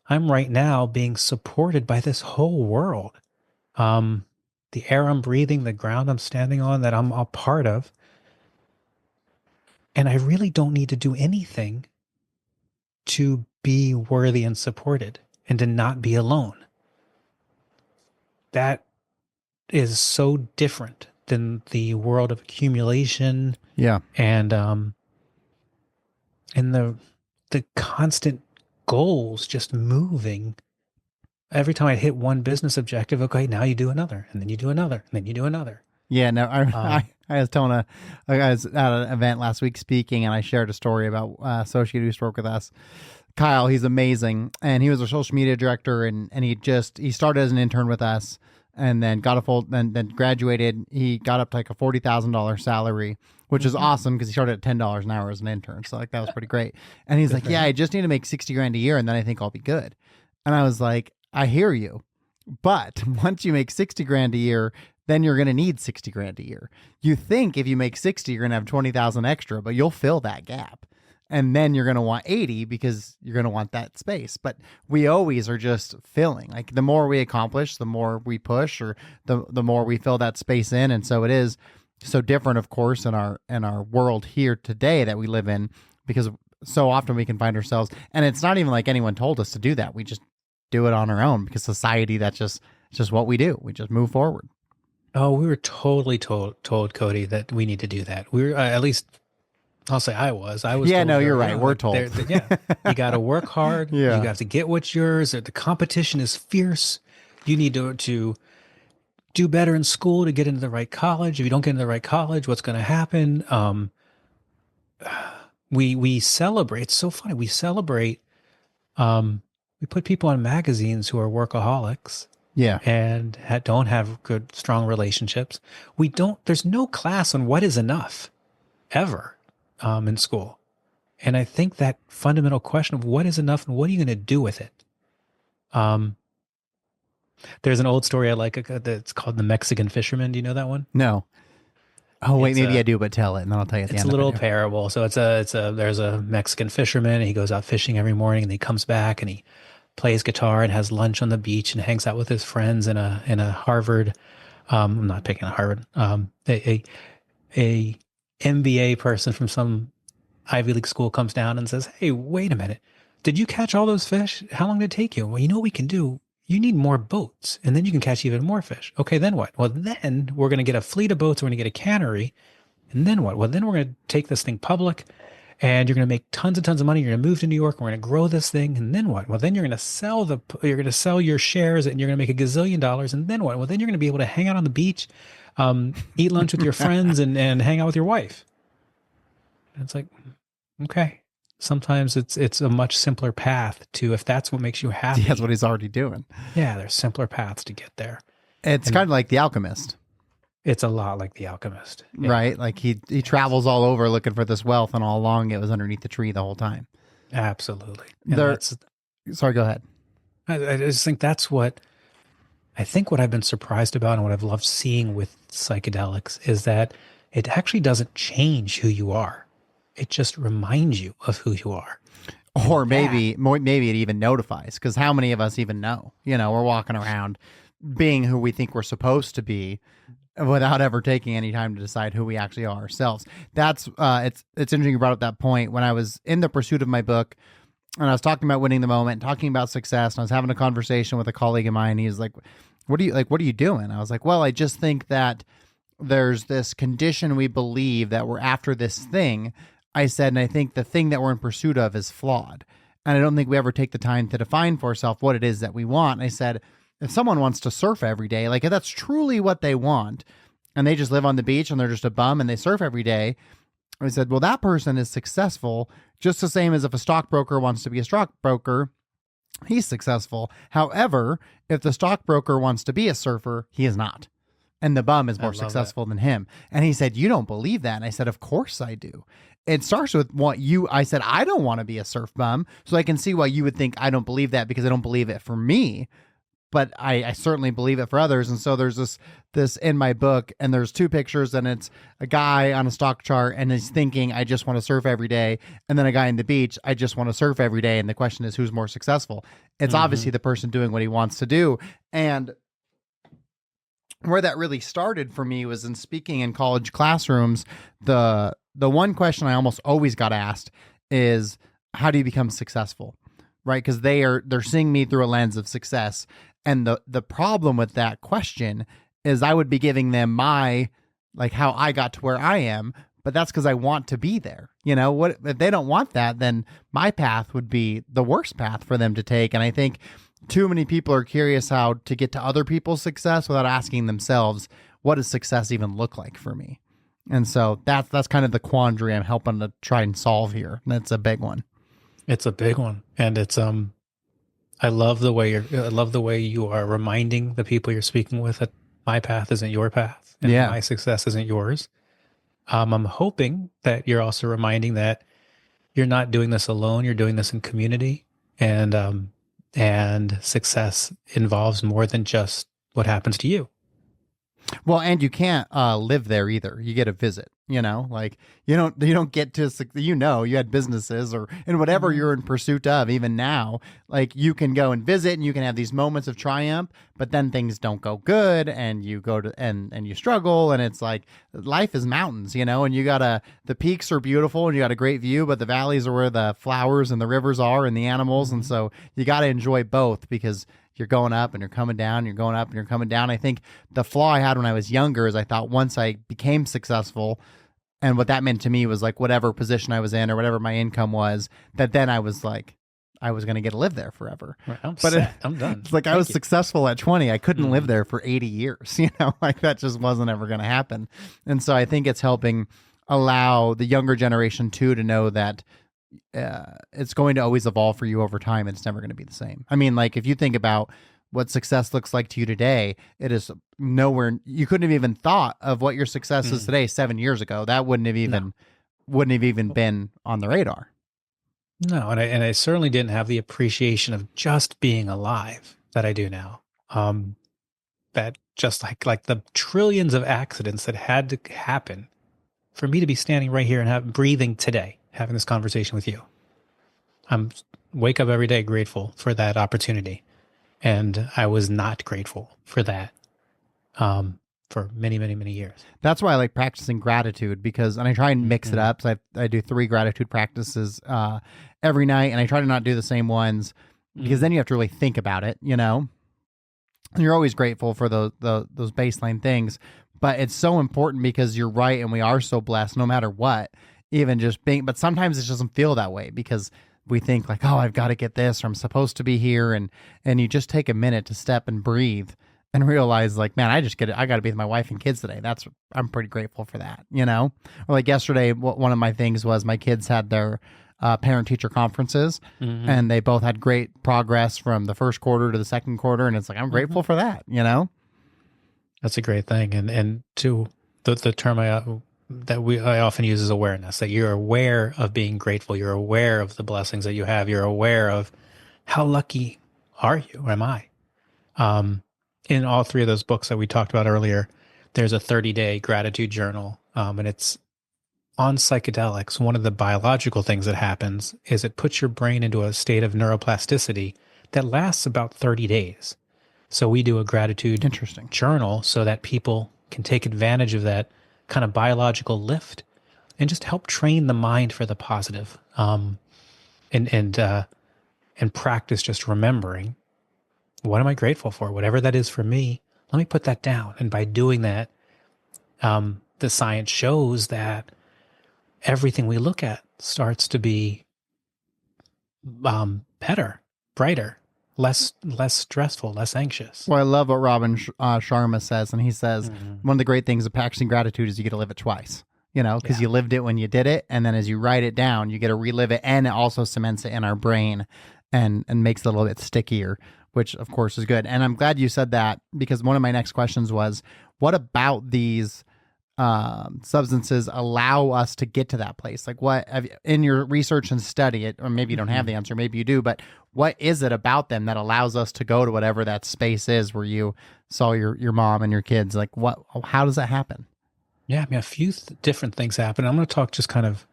I'm right now being supported by this whole world. Um, the air I'm breathing, the ground I'm standing on, that I'm a part of. And I really don't need to do anything to be worthy and supported and to not be alone. That is so different than the world of accumulation Yeah. and the constant goals just moving. Every time I hit one business objective, okay, now you do another, and then you do another, and then you do another. Yeah, no, Um, I was telling I was at an event last week speaking, and I shared a story about associate who used to work with us, Kyle. He's amazing, and he was our social media director, and he started as an intern with us, and then got a full, then graduated. He got up to like a $40,000 salary, which is awesome because he started at $10 an hour as an intern. So like that was pretty great. And he's like, yeah, I just need to make 60 grand a year, and then I think I'll be good. And I was like, I hear you, but once you make 60 grand a year, then you're going to need 60 grand a year. You think if you make 60, you're going to have 20,000 extra, but you'll fill that gap. And then you're going to want 80 because you're going to want that space. But we always are just filling. Like the more we accomplish, the more we push, or the more we fill that space in. And so it is so different, of course, in our world here today that we live in, because so often we can find ourselves, and it's not even like anyone told us to do that. We just do it on our own because society, that's just what we do. We just move forward. oh, we were totally told Cody that we need to do that. We were at least I'll say I was. Yeah, told no, very you're right. young, We're like, told. yeah, you got to work hard. Yeah. You have to get what's yours. The competition is fierce. You need to do better in school to get into the right college. If you don't get into the right college, what's going to happen? We celebrate. It's so funny. We celebrate. We put people on magazines who are workaholics Yeah. and don't have good, strong relationships. We don't. There's no class on what is enough ever in school. And I think that fundamental question of what is enough and what are you going to do with it? There's an old story I like that's called The Mexican Fisherman. Do you know that one? No. Oh wait, It's maybe a, I do, but tell it, and then I'll tell you at the it's a end. little parable. So there's a Mexican fisherman and he goes out fishing every morning and he comes back and he plays guitar and has lunch on the beach and hangs out with his friends in a Harvard. I'm not picking a Harvard. A MBA person from some Ivy League school comes down and says, "Hey, wait a minute. Did you catch all those fish? How long did it take you?" Well, you know what we can do? you need more boats, and then you can catch even more fish. Okay, then what? Well, then we're going to get a fleet of boats. We're going to get a cannery. And then what? Well, then we're going to take this thing public, and you're going to make tons and tons of money. You're going to move to New York. And we're going to grow this thing. And then what? Well, then you're going to sell your shares, and you're going to make $1 gazillion. And then what? Well, then you're going to be able to hang out on the beach, eat lunch with your friends, and hang out with your wife. And it's like, okay. Sometimes it's a much simpler path to, if that's what makes you happy. That's what he's already doing. Yeah, there's simpler paths to get there. It's kind of like The Alchemist. It's a lot like The Alchemist. Yeah. Right? Like he travels all over looking for this wealth, and all along it was underneath the tree the whole time. Absolutely. Sorry, go ahead. I just think that's what I've been surprised about, and what I've loved seeing with psychedelics is that it actually doesn't change who you are. It just reminds you of who you are. Or maybe it even notifies, because how many of us even know? We're walking around being who we think we're supposed to be without ever taking any time to decide who we actually are ourselves. That's it's interesting you brought up that point. When I was in the pursuit of my book, and I was talking about winning the moment, talking about success, and I was having a conversation with a colleague of mine. He was like, what are you doing? I was like, well, I just think that there's this condition we believe that we're after this thing. I said, and I think the thing that we're in pursuit of is flawed. And I don't think we ever take the time to define for ourselves what it is that we want. And I said, if someone wants to surf every day, like if that's truly what they want, and they just live on the beach and they're just a bum and they surf every day, I said, well, that person is successful just the same as if a stockbroker wants to be a stockbroker, he's successful. However, if the stockbroker wants to be a surfer, he is not. And the bum is more successful than him. And he said, you don't believe that? And I said, of course I do. It starts with I said, I don't want to be a surf bum. So I can see why you would think I don't believe that, because I don't believe it for me. But I certainly believe it for others. And so there's this in my book, and there's 2 pictures, and it's a guy on a stock chart, and he's thinking, I just want to surf every day. And then a guy in the beach, I just want to surf every day. And the question is, who's more successful? It's obviously the person doing what he wants to do. And where that really started for me was in speaking in college classrooms. The one question I almost always got asked is, how do you become successful? Right? Because they're seeing me through a lens of success. And the problem with that question is I would be giving them my, like, how I got to where I am, but that's because I want to be there. What if they don't want that, then my path would be the worst path for them to take. And I think too many people are curious how to get to other people's success without asking themselves, what does success even look like for me? And so that's kind of the quandary I'm helping to try and solve here. And that's a big one. It's a big one. And it's, I love the way you are reminding the people you're speaking with that my path isn't your path, and my success isn't yours. I'm hoping that you're also reminding that you're not doing this alone. You're doing this in community, and success involves more than just what happens to you. Well, and you can't live there either. You get a visit, like you don't get to, you had businesses and whatever you're in pursuit of, even now, like you can go and visit and you can have these moments of triumph, but then things don't go good and you go to, and you struggle, and it's like life is mountains, and the peaks are beautiful and you got a great view, but the valleys are where the flowers and the rivers are and the animals. And so you got to enjoy both, because you're going up and you're coming down, you're going up and you're coming down. I think the flaw I had when I was younger is I thought once I became successful, and what that meant to me was like whatever position I was in or whatever my income was, that then I was like, I was going to get to live there forever. Right, I'm done. It's like I was successful at 20. I couldn't live there for 80 years, like that just wasn't ever going to happen. And so I think it's helping allow the younger generation too to know that it's going to always evolve for you over time. It's never going to be the same. I mean, like if you think about what success looks like to you today, it is nowhere. You couldn't have even thought of what your success is today 7 years ago. That wouldn't have even been on the radar. No, and I certainly didn't have the appreciation of just being alive that I do now. That just like the trillions of accidents that had to happen for me to be standing right here and breathing today, having this conversation with you. I'm wake up every day grateful for that opportunity. And I was not grateful for that for many, many, many years. That's why I like practicing gratitude, because, and I try and mix it up. So I do 3 gratitude practices every night, and I try to not do the same ones, because then you have to really think about it, You're always grateful for those baseline things, but it's so important because you're right, and we are so blessed no matter what, even just being. But sometimes it doesn't feel that way because we think like, oh, I've got to get this, or I'm supposed to be here, and you just take a minute to step and breathe and realize like, man, I just get it. I got to be with my wife and kids today. I'm pretty grateful for that, you know. Or like yesterday, one of my things was my kids had their parent teacher conferences, and they both had great progress from the first quarter to the second quarter, and it's like I'm grateful for that, you know. That's a great thing, and to the term I often use is awareness. That you're aware of being grateful, you're aware of the blessings that you have, you're aware of how lucky are you, or am I? In all three of those books that we talked about earlier, there's a 30-day gratitude journal, and it's on psychedelics. One of the biological things that happens is it puts your brain into a state of neuroplasticity that lasts about 30 days. So we do a gratitude journal so that people can take advantage of that kind of biological lift and just help train the mind for the positive, and practice just remembering, what am I grateful for? Whatever that is for me, let me put that down. And by doing that, the science shows that everything we look at starts to be better, brighter, less stressful, less anxious. Well, I love what Robin Sharma says, and he says one of the great things of practicing gratitude is you get to live it twice. You know, because you lived it when you did it, and then as you write it down, you get to relive it, and it also cements it in our brain and makes it a little bit stickier, which of course is good. And I'm glad you said that, because one of my next questions was, what about these substances allow us to get to that place? Like, what have you, in your research and study it, or maybe you don't have the answer, maybe you do, but what is it about them that allows us to go to whatever that space is where you saw your mom and your kids? Like, how does that happen? Yeah, I mean, a few different things happen. I'm going to talk just kind of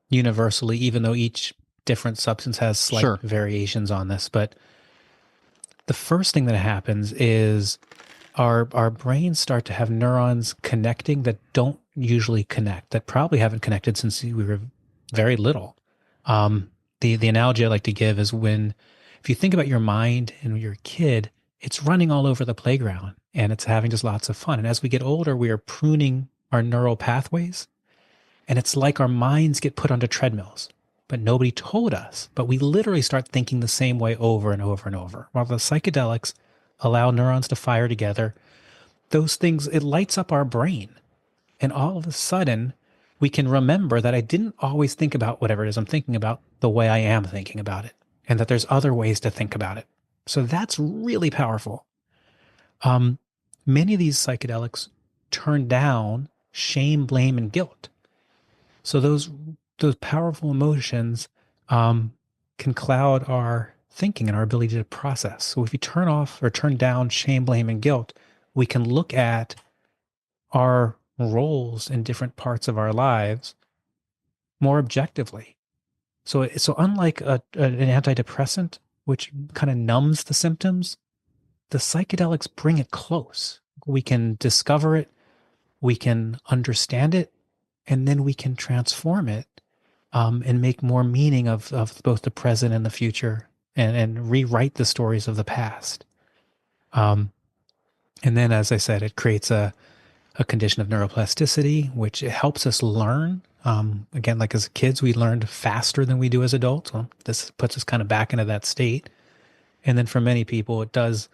universally, even though each different substance has slight variations on this. But the first thing that happens is our brains start to have neurons connecting that don't usually connect, that probably haven't connected since we were very little. The analogy I like to give is if you think about your mind and you're a kid, it's running all over the playground and it's having just lots of fun. And as we get older, we are pruning our neural pathways, and it's like our minds get put onto treadmills, but nobody told us. But we literally start thinking the same way over and over and over. While the psychedelics allow neurons to fire together, those things, it lights up our brain. And all of a sudden, we can remember that I didn't always think about whatever it is I'm thinking about the way I am thinking about it, and that there's other ways to think about it. So that's really powerful. Many of these psychedelics turn down shame, blame, and guilt. So those powerful emotions can cloud our thinking and our ability to process. So if you turn off or turn down shame, blame, and guilt, we can look at our roles in different parts of our lives more objectively. So unlike an antidepressant, which kind of numbs the symptoms, the psychedelics bring it close. We can discover it, we can understand it, and then we can transform it and make more meaning of both the present and the future, and rewrite the stories of the past. And then, as I said, it creates a condition of neuroplasticity, which helps us learn. Again, like as kids, we learned faster than we do as adults. Well, this puts us kind of back into that state. And then for many people, it does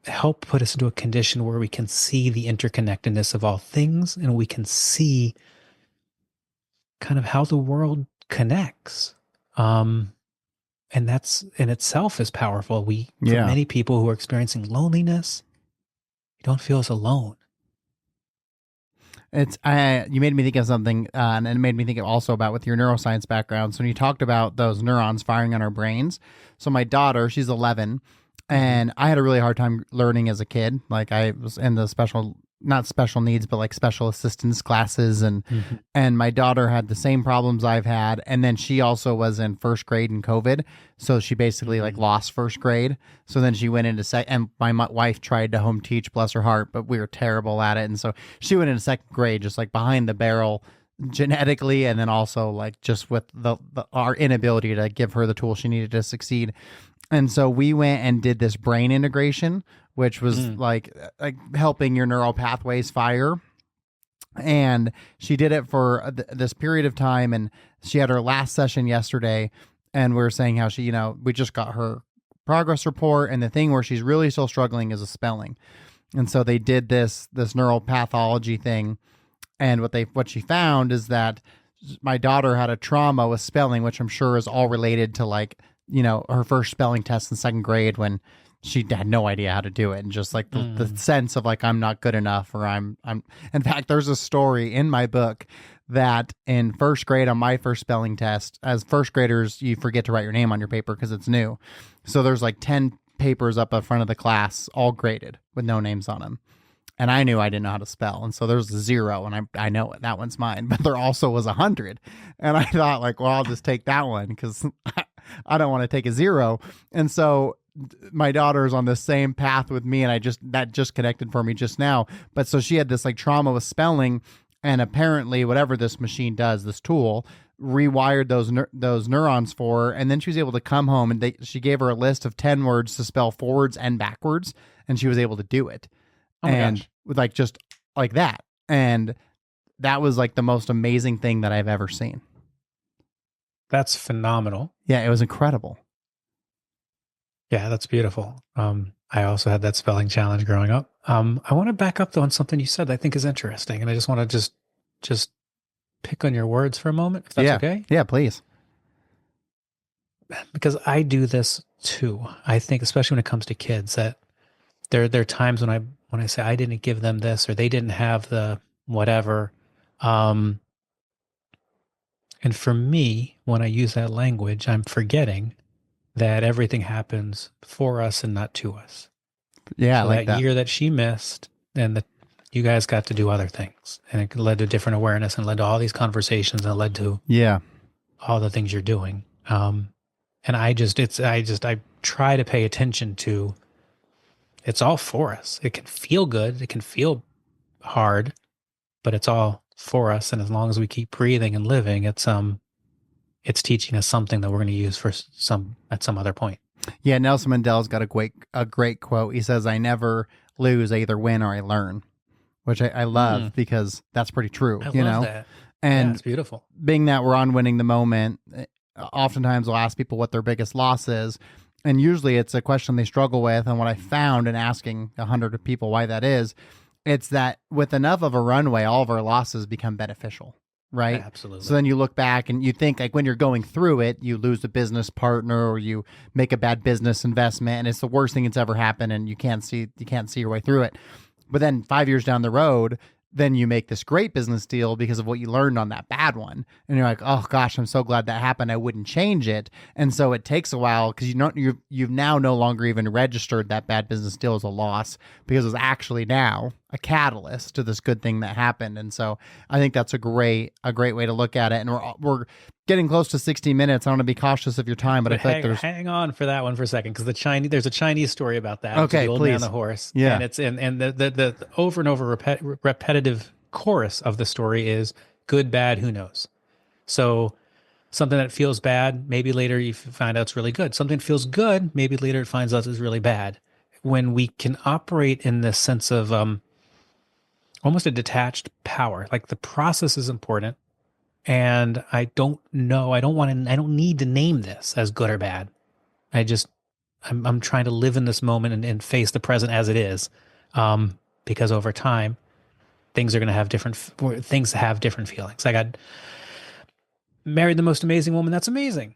help put us into a condition where we can see the interconnectedness of all things, and we can see kind of how the world connects. And that's in itself is powerful. For many people who are experiencing loneliness, you don't feel as alone. You made me think of something, and it made me think also about with your neuroscience background. So when you talked about those neurons firing on our brains, so my daughter, she's 11, and I had a really hard time learning as a kid. Like I was in the not special needs, but like special assistance classes, and my daughter had the same problems I've had, and then she also was in first grade in COVID, so she basically like lost first grade. So then she went into and my wife tried to home teach, bless her heart, but we were terrible at it, and so she went into second grade just like behind the barrel genetically, and then also like just with our inability to give her the tools she needed to succeed. And so we went and did this brain integration, which was Mm. like helping your neural pathways fire. And she did it for this period of time. And she had her last session yesterday. And we were saying how she, we just got her progress report. And the thing where she's really still struggling is a spelling. And so they did this neural pathology thing. And what she found is that my daughter had a trauma with spelling, which I'm sure is all related to like, her first spelling test in second grade when she had no idea how to do it. And just like the sense of like, I'm not good enough, or I'm, in fact, there's a story in my book that in first grade on my first spelling test, as first graders, you forget to write your name on your paper because it's new. So there's like 10 papers up in front of the class, all graded with no names on them. And I knew I didn't know how to spell. And so there's a 0, and I know it. That one's mine. But there also was 100. And I thought, like, well, I'll just take that one because I don't want to take a 0. And so my daughter's on the same path with me, and that just connected for me just now. But so she had this like trauma with spelling, and apparently whatever this machine does, this tool, rewired those neurons for her. And then she was able to come home, and she gave her a list of 10 words to spell forwards and backwards, and she was able to do it. Oh my And gosh. with like just like that. And that was like the most amazing thing that I've ever seen. That's phenomenal. Yeah, it was incredible. Yeah, that's beautiful. I also had that spelling challenge growing up. I want to back up though on something you said that I think is interesting, and I just want to just pick on your words for a moment, if that's okay. Yeah, please. Because I do this too. I think, especially when it comes to kids, that there are times when I say I didn't give them this, or they didn't have the whatever. And for me, when I use that language, I'm forgetting that everything happens for us and not to us. Yeah, So I like that. year that she missed, and that you guys got to do other things, and it led to different awareness, and led to all these conversations, and led to all the things you're doing. And I try to pay attention to. It's all for us. It can feel good. It can feel hard, but it's all for us. And as long as we keep breathing and living, it's teaching us something that we're going to use at some other point. Yeah, Nelson Mandela's got a great quote. He says, "I never lose. I either win or I learn," which I love because that's pretty true. I love that. And yeah, it's beautiful. Being that we're on Winning the Moment, oftentimes we'll ask people what their biggest loss is. And usually it's a question they struggle with. And what I found in asking 100 people why that is, it's that with enough of a runway, all of our losses become beneficial, right? Absolutely. So then you look back and you think like when you're going through it, you lose a business partner or you make a bad business investment and it's the worst thing that's ever happened and you can't see your way through it. But then 5 years down the road, then you make this great business deal because of what you learned on that bad one. And you're like, oh gosh, I'm so glad that happened. I wouldn't change it. And so it takes a while because you've now no longer even registered that bad business deal as a loss because it's actually now a catalyst to this good thing that happened. And so I think that's a great way to look at it. And we're getting close to 60 minutes. I want to be cautious of your time, but I feel like there's hang on for that one for a second, because there's a Chinese story about that. Okay, the old please. man and the horse. Yeah. And it's and the over and over repetitive chorus of the story is good, bad, who knows. So something that feels bad, maybe later you find out it's really good. Something feels good, maybe later it finds out it's really bad. When we can operate in this sense of almost a detached power, like the process is important. And I don't need to name this as good or bad. I'm trying to live in this moment and face the present as it is. Because over time, things are going to have different feelings. I got married the most amazing woman. That's amazing.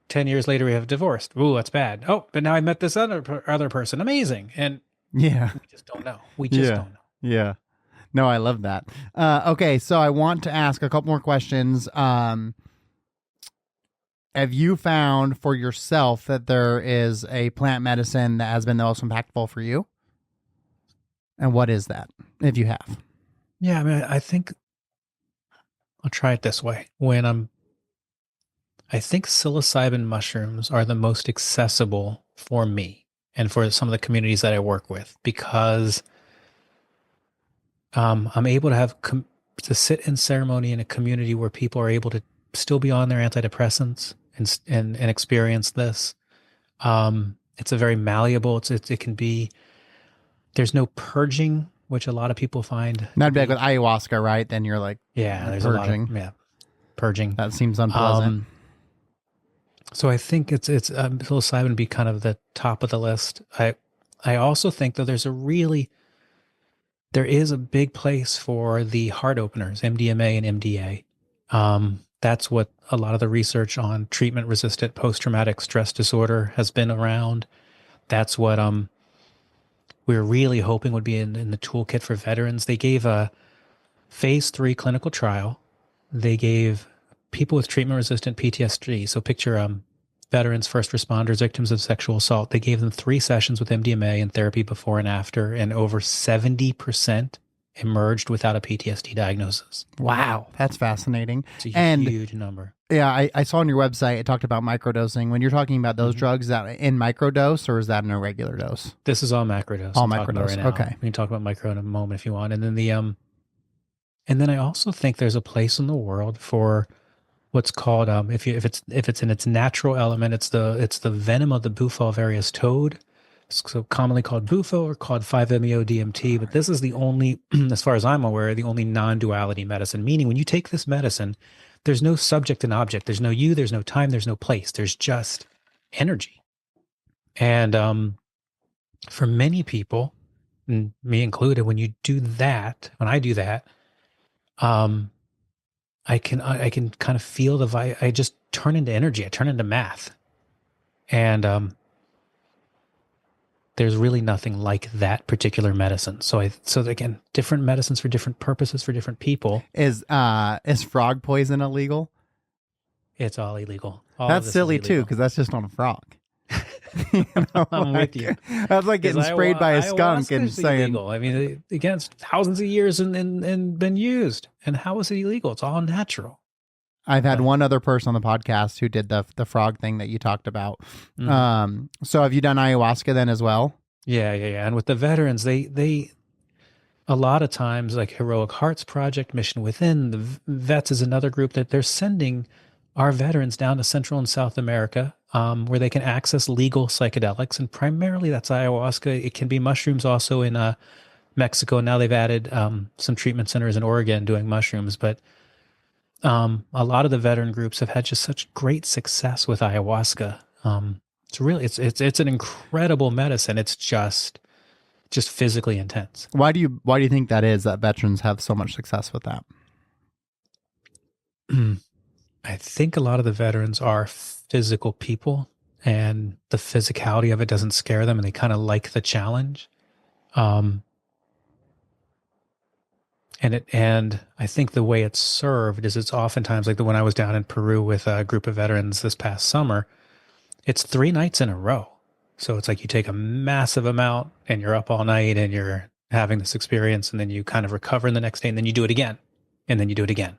10 years later, we have divorced. Ooh, that's bad. Oh, but now I met this other person. Amazing. And yeah, we just don't know. We just don't know. Yeah. No, I love that. Okay, so I want to ask a couple more questions. Have you found for yourself that there is a plant medicine that has been the most impactful for you? And what is that, if you have? Yeah, I mean, I think I'll try it this way. I think psilocybin mushrooms are the most accessible for me and for some of the communities that I work with, because I'm able to to sit in ceremony in a community where people are able to still be on their antidepressants and experience this. It's a very malleable. It can be. There's no purging, which a lot of people find. That'd be like with ayahuasca, right? Then you're like, Yeah, there's purging. a lot of purging. That seems unpleasant. So I think it's psilocybin would be kind of the top of the list. I also think that there is a big place for the heart openers, MDMA and MDA. That's what a lot of the research on treatment-resistant post-traumatic stress disorder has been around. That's what we're really hoping would be in the toolkit for veterans. They gave a phase 3 clinical trial. They gave people with treatment-resistant PTSD. So picture veterans, first responders, victims of sexual assault. They gave them 3 sessions with MDMA and therapy before and after, and over 70% emerged without a PTSD diagnosis. Wow, that's fascinating. It's a huge number. Yeah, I saw on your website it talked about microdosing. When you're talking about those drugs, is that in microdose or is that in a regular dose? This is all macrodose. All microdose. Right, okay. We can talk about micro in a moment if you want. And then and then I also think there's a place in the world for what's called if it's in its natural element, it's the venom of the Bufo various toad. So commonly called Bufo or called 5-MeO-DMT, but this is the only, as far as I'm aware, the only non-duality medicine, meaning when you take this medicine, there's no subject and object. There's no you, there's no time, there's no place. There's just energy. And for many people, and me included, when I do that, I can kind of feel the vibe. I just turn into energy. I turn into math. And there's really nothing like that particular medicine. So again, different medicines for different purposes for different people. Is frog poison illegal? It's all illegal. That's silly too, because that's just on a frog. I'm with you. That's like getting sprayed by a skunk and saying, illegal. I mean, against thousands of years and been used. And how is it illegal? It's all natural. I've had one other person on the podcast who did the frog thing that you talked about. Mm-hmm. So have you done ayahuasca then as well? Yeah. And with the veterans, they a lot of times, like Heroic Hearts Project, Mission Within, the Vets is another group that they're sending our veterans down to Central and South America, where they can access legal psychedelics, and primarily that's ayahuasca. It can be mushrooms also in Mexico. Now they've added some treatment centers in Oregon doing mushrooms, but a lot of the veteran groups have had just such great success with ayahuasca. It's an incredible medicine. It's just physically intense. Why do you think that is, that veterans have so much success with that? I think a lot of the veterans are physical people, and the physicality of it doesn't scare them, and they kind of like the challenge. And I think the way it's served is it's oftentimes like when I was down in Peru with a group of veterans this past summer, it's 3 nights in a row. So it's like you take a massive amount and you're up all night and you're having this experience, and then you kind of recover in the next day, and then you do it again, and then you do it again.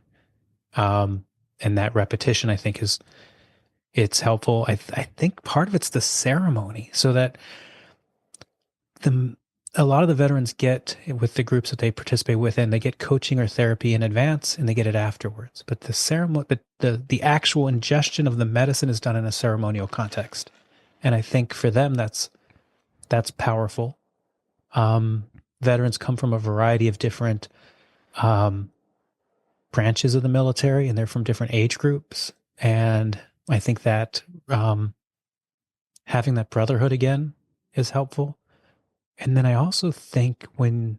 And that repetition, I think, it's helpful. I think part of it's the ceremony, so that a lot of the veterans get, with the groups that they participate within, they get coaching or therapy in advance and they get it afterwards. But the ceremony, but the actual ingestion of the medicine is done in a ceremonial context. And I think for them, that's powerful. Veterans come from a variety of different branches of the military, and they're from different age groups. And I think that having that brotherhood again is helpful. And then I also think when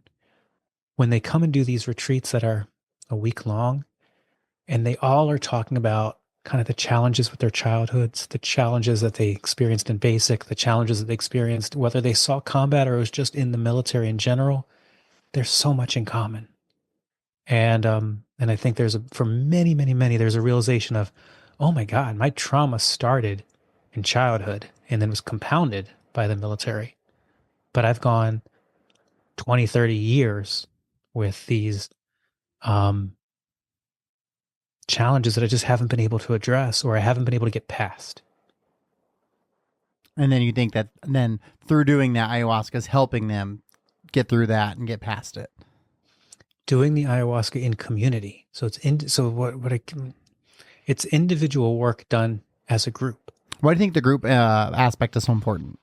they come and do these retreats that are a week long, and they all are talking about kind of the challenges with their childhoods, the challenges that they experienced in basic, the challenges that they experienced, whether they saw combat or it was just in the military in general, there's so much in common. And I think for many, many, many, there's a realization of, oh my God, my trauma started in childhood and then was compounded by the military. But I've gone 20, 30 years with these challenges that I just haven't been able to address, or I haven't been able to get past. And then you think that then through doing that, ayahuasca is helping them get through that and get past it. Doing the ayahuasca in community. So it's individual work done as a group. Why do you think the group aspect is so important?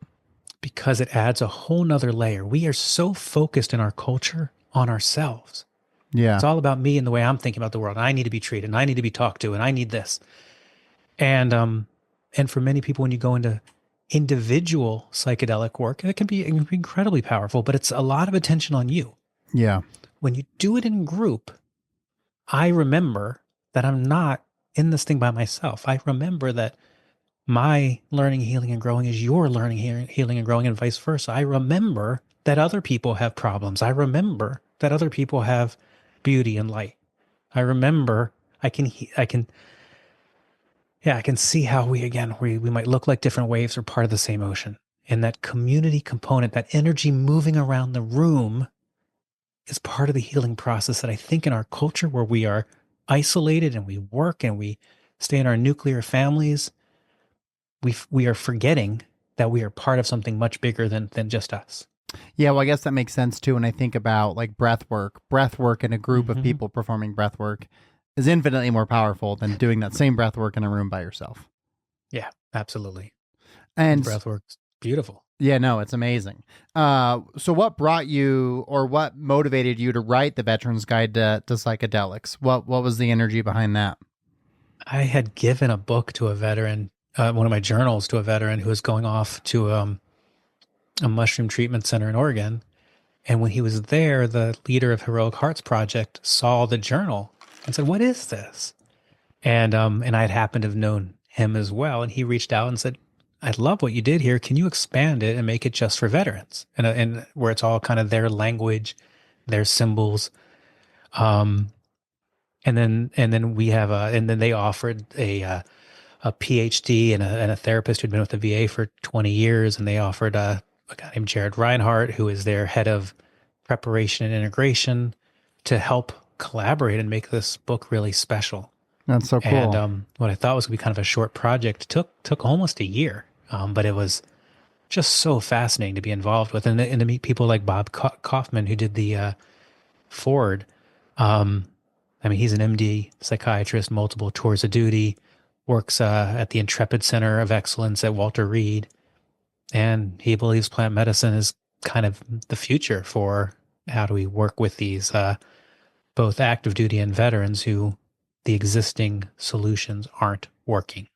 Because it adds a whole nother layer. We are so focused in our culture on ourselves. Yeah. It's all about me and the way I'm thinking about the world. I need to be treated, and I need to be talked to, and I need this. And for many people, when you go into individual psychedelic work, it can be incredibly powerful, but it's a lot of attention on you. Yeah. When you do it in group, I remember that I'm not in this thing by myself. I remember that my learning, healing, and growing is your learning, healing, and growing, and vice versa. I remember that other people have problems. I remember that other people have beauty and light. I remember I can see how we might look like different waves or part of the same ocean. And that community component, that energy moving around the room is part of the healing process that I think in our culture where we are isolated and we work and we stay in our nuclear families, we are forgetting that we are part of something much bigger than just us. Yeah, well, I guess that makes sense too. When I think about like breath work in a group of people performing breath work is infinitely more powerful than doing that same breath work in a room by yourself. Yeah, absolutely. And breath work's beautiful. Yeah, no, it's amazing. So what brought you or what motivated you to write the Veteran's Guide to Psychedelics? What was the energy behind that? I had given a book to a veteran, one of my journals to a veteran who was going off to a mushroom treatment center in Oregon. And when he was there, the leader of Heroic Hearts Project saw the journal and said, "What is this?" And I had happened to have known him as well. And he reached out and said, "I love what you did here. Can you expand it and make it just for veterans?" And where it's all kind of their language, their symbols. And then we have and then they offered a PhD and a therapist who'd been with the VA for 20 years. And they offered a guy named Jared Reinhardt, who is their head of preparation and integration, to help collaborate and make this book really special. That's so cool. And what I thought was going to be kind of a short project took almost a year, but it was just so fascinating to be involved with, and to meet people like Bob Kaufman, who did the Ford. I mean, he's an MD psychiatrist, multiple tours of duty, works at the Intrepid Center of Excellence at Walter Reed, and he believes plant medicine is kind of the future for how do we work with these both active duty and veterans who the existing solutions aren't working.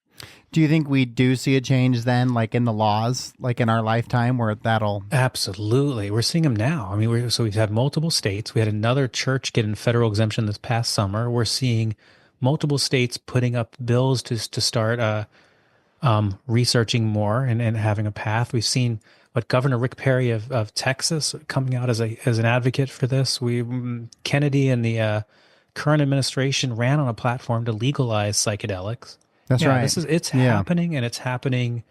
Do you think we do see a change then, like in the laws, like in our lifetime, where that'll... Absolutely. We're seeing them now. I mean, we've had multiple states. We had another church get in federal exemption this past summer. We're seeing multiple states putting up bills to start researching more and having a path. We've seen what Governor Rick Perry of Texas coming out as an advocate for this. Kennedy and the current administration ran on a platform to legalize psychedelics. That's right. It's happening, and it's happening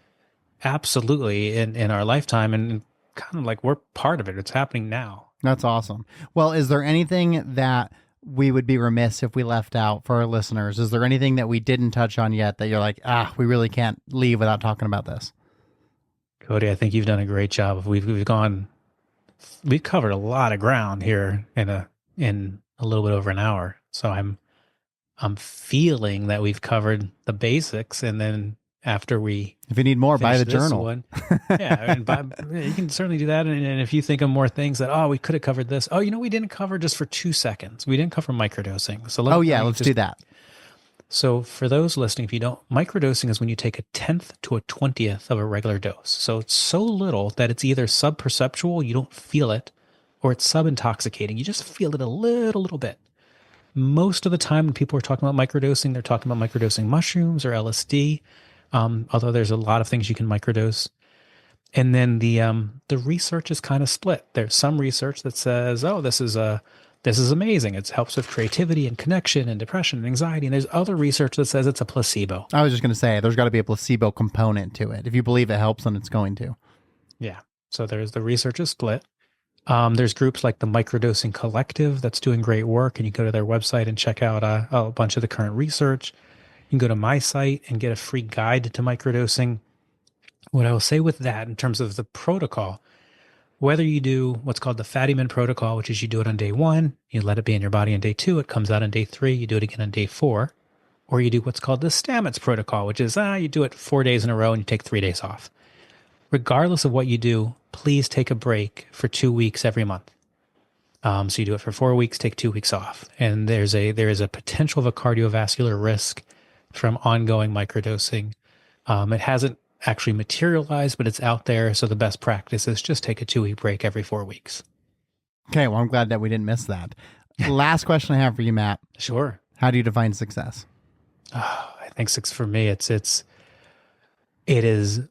absolutely in our lifetime, and kind of like we're part of it. It's happening now. That's awesome. Well, is there anything that we would be remiss if we left out for our listeners? Is there anything that we didn't touch on yet that you're like, we really can't leave without talking about this? Cody, I think you've done a great job. We've covered a lot of ground here in a little bit over an hour. So I'm feeling that we've covered the basics, and then after if you need more, buy the journal. And you can certainly do that. And if you think of more things that, we could have covered this. We didn't cover just for 2 seconds. We didn't cover microdosing. So let's do that. So for those listening, if you don't, microdosing is when you take a 10th to a 20th of a regular dose. So it's so little that it's either subperceptual, you don't feel it, or it's subintoxicating. You just feel it a little bit. Most of the time when people are talking about microdosing, they're talking about microdosing mushrooms or LSD, although there's a lot of things you can microdose. And then the research is kind of split. There's some research that says, this is amazing. It helps with creativity and connection and depression and anxiety. And there's other research that says it's a placebo. I was just going to say, there's got to be a placebo component to it. If you believe it helps, then it's going to. Yeah. So the research is split. There's groups like the Microdosing Collective that's doing great work, and you go to their website and check out a bunch of the current research. You can go to my site and get a free guide to microdosing. What I will say with that in terms of the protocol, whether you do what's called the Fadiman protocol, which is you do it on day 1, you let it be in your body on day 2, it comes out on day 3, you do it again on day 4, or you do what's called the Stamets protocol, which is you do it 4 days in a row and you take 3 days off. Regardless of what you do, please take a break for 2 weeks every month. So you do it for 4 weeks, take 2 weeks off. And there is a potential of a cardiovascular risk from ongoing microdosing. It hasn't actually materialized, but it's out there. So the best practice is just take a 2-week break every 4 weeks. Okay, well, I'm glad that we didn't miss that. Last question I have for you, Matt. Sure. How do you define success? I think for me, it is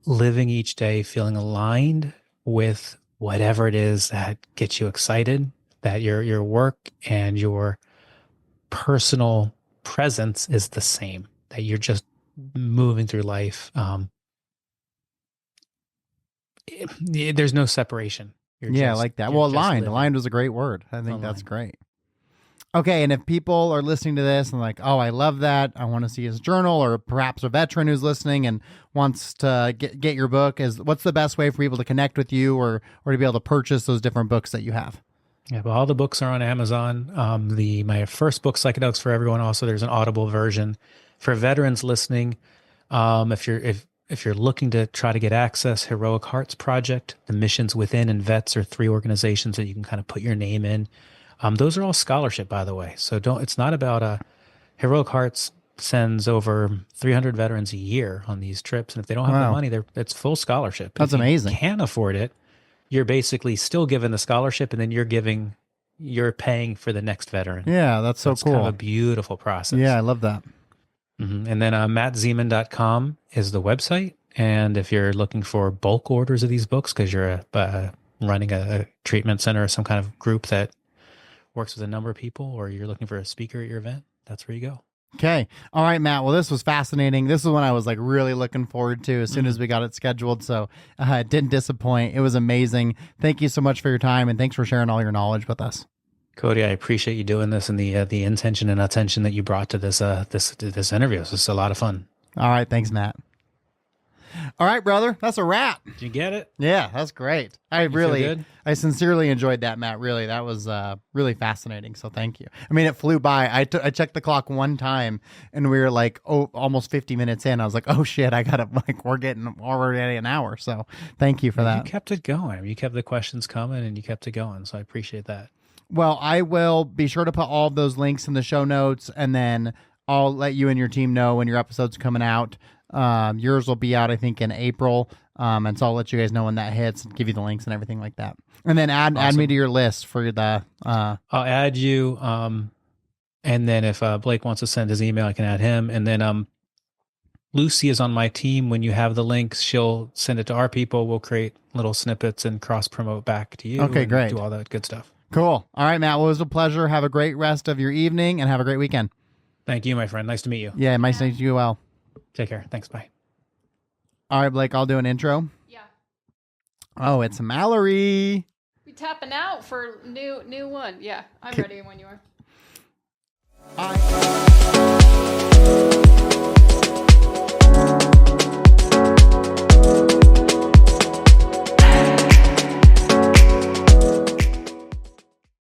living each day feeling aligned with whatever it is that gets you excited, that your work and your personal presence is the same, that you're just moving through life. There's no separation. I like that. Well, aligned. Aligned was a great word. I think that's great. Okay, and if people are listening to this and like, oh, I love that, I want to see his journal, or perhaps a veteran who's listening and wants to get your book, what's the best way for people to connect with you or to be able to purchase those different books that you have? Yeah, well, all the books are on Amazon. My first book, Psychedelics for Everyone, also there's an Audible version. For veterans listening, if you're looking to try to get access, Heroic Hearts Project, the Missions Within, and Vets are 3 organizations that you can kind of put your name in. Those are all scholarship, by the way. So it's not about Heroic Hearts sends over 300 veterans a year on these trips. And if they don't have the money, it's full scholarship. That's amazing. If you can't afford it, you're basically still given the scholarship, and then you're paying for the next veteran. Yeah, that's so cool. Kind of a beautiful process. Yeah, I love that. Mm-hmm. And then mattzemon.com is the website. And if you're looking for bulk orders of these books, because you're running a treatment center or some kind of group that works with a number of people, or you're looking for a speaker at your event, that's where you go. Okay. All right, Matt. Well, this was fascinating. This is one I was like really looking forward to as soon as we got it scheduled. So it didn't disappoint. It was amazing. Thank you so much for your time, and thanks for sharing all your knowledge with us. Cody, I appreciate you doing this, and the intention and attention that you brought to this interview. This is a lot of fun. All right. Thanks, Matt. All right, brother. That's a wrap. Did you get it? Yeah, that's great. I sincerely enjoyed that, Matt. Really, that was really fascinating. So thank you. I mean, it flew by. I checked the clock one time, and we were like, almost 50 minutes in. I was like, oh shit, we're getting already an hour. So thank you for that. You kept it going. You kept the questions coming, and you kept it going. So I appreciate that. Well, I will be sure to put all of those links in the show notes, and then I'll let you and your team know when your episode's coming out. Yours will be out, I think, in April. And so I'll let you guys know when that hits and give you the links and everything like that. And then add me to your list for the, I'll add you. And then if, Blake wants to send his email, I can add him. And then, Lucy is on my team. When you have the links, she'll send it to our people. We'll create little snippets and cross promote back to you. Okay, great. Do all that good stuff. Cool. All right, Matt. Well, it was a pleasure. Have a great rest of your evening and have a great weekend. Thank you, my friend. Nice to meet you. Yeah, nice to meet you well. Take care. Thanks. Bye. All right, Blake, I'll do an intro. Yeah. Oh, it's Mallory. We tapping out for new one. Yeah, I'm ready when you are.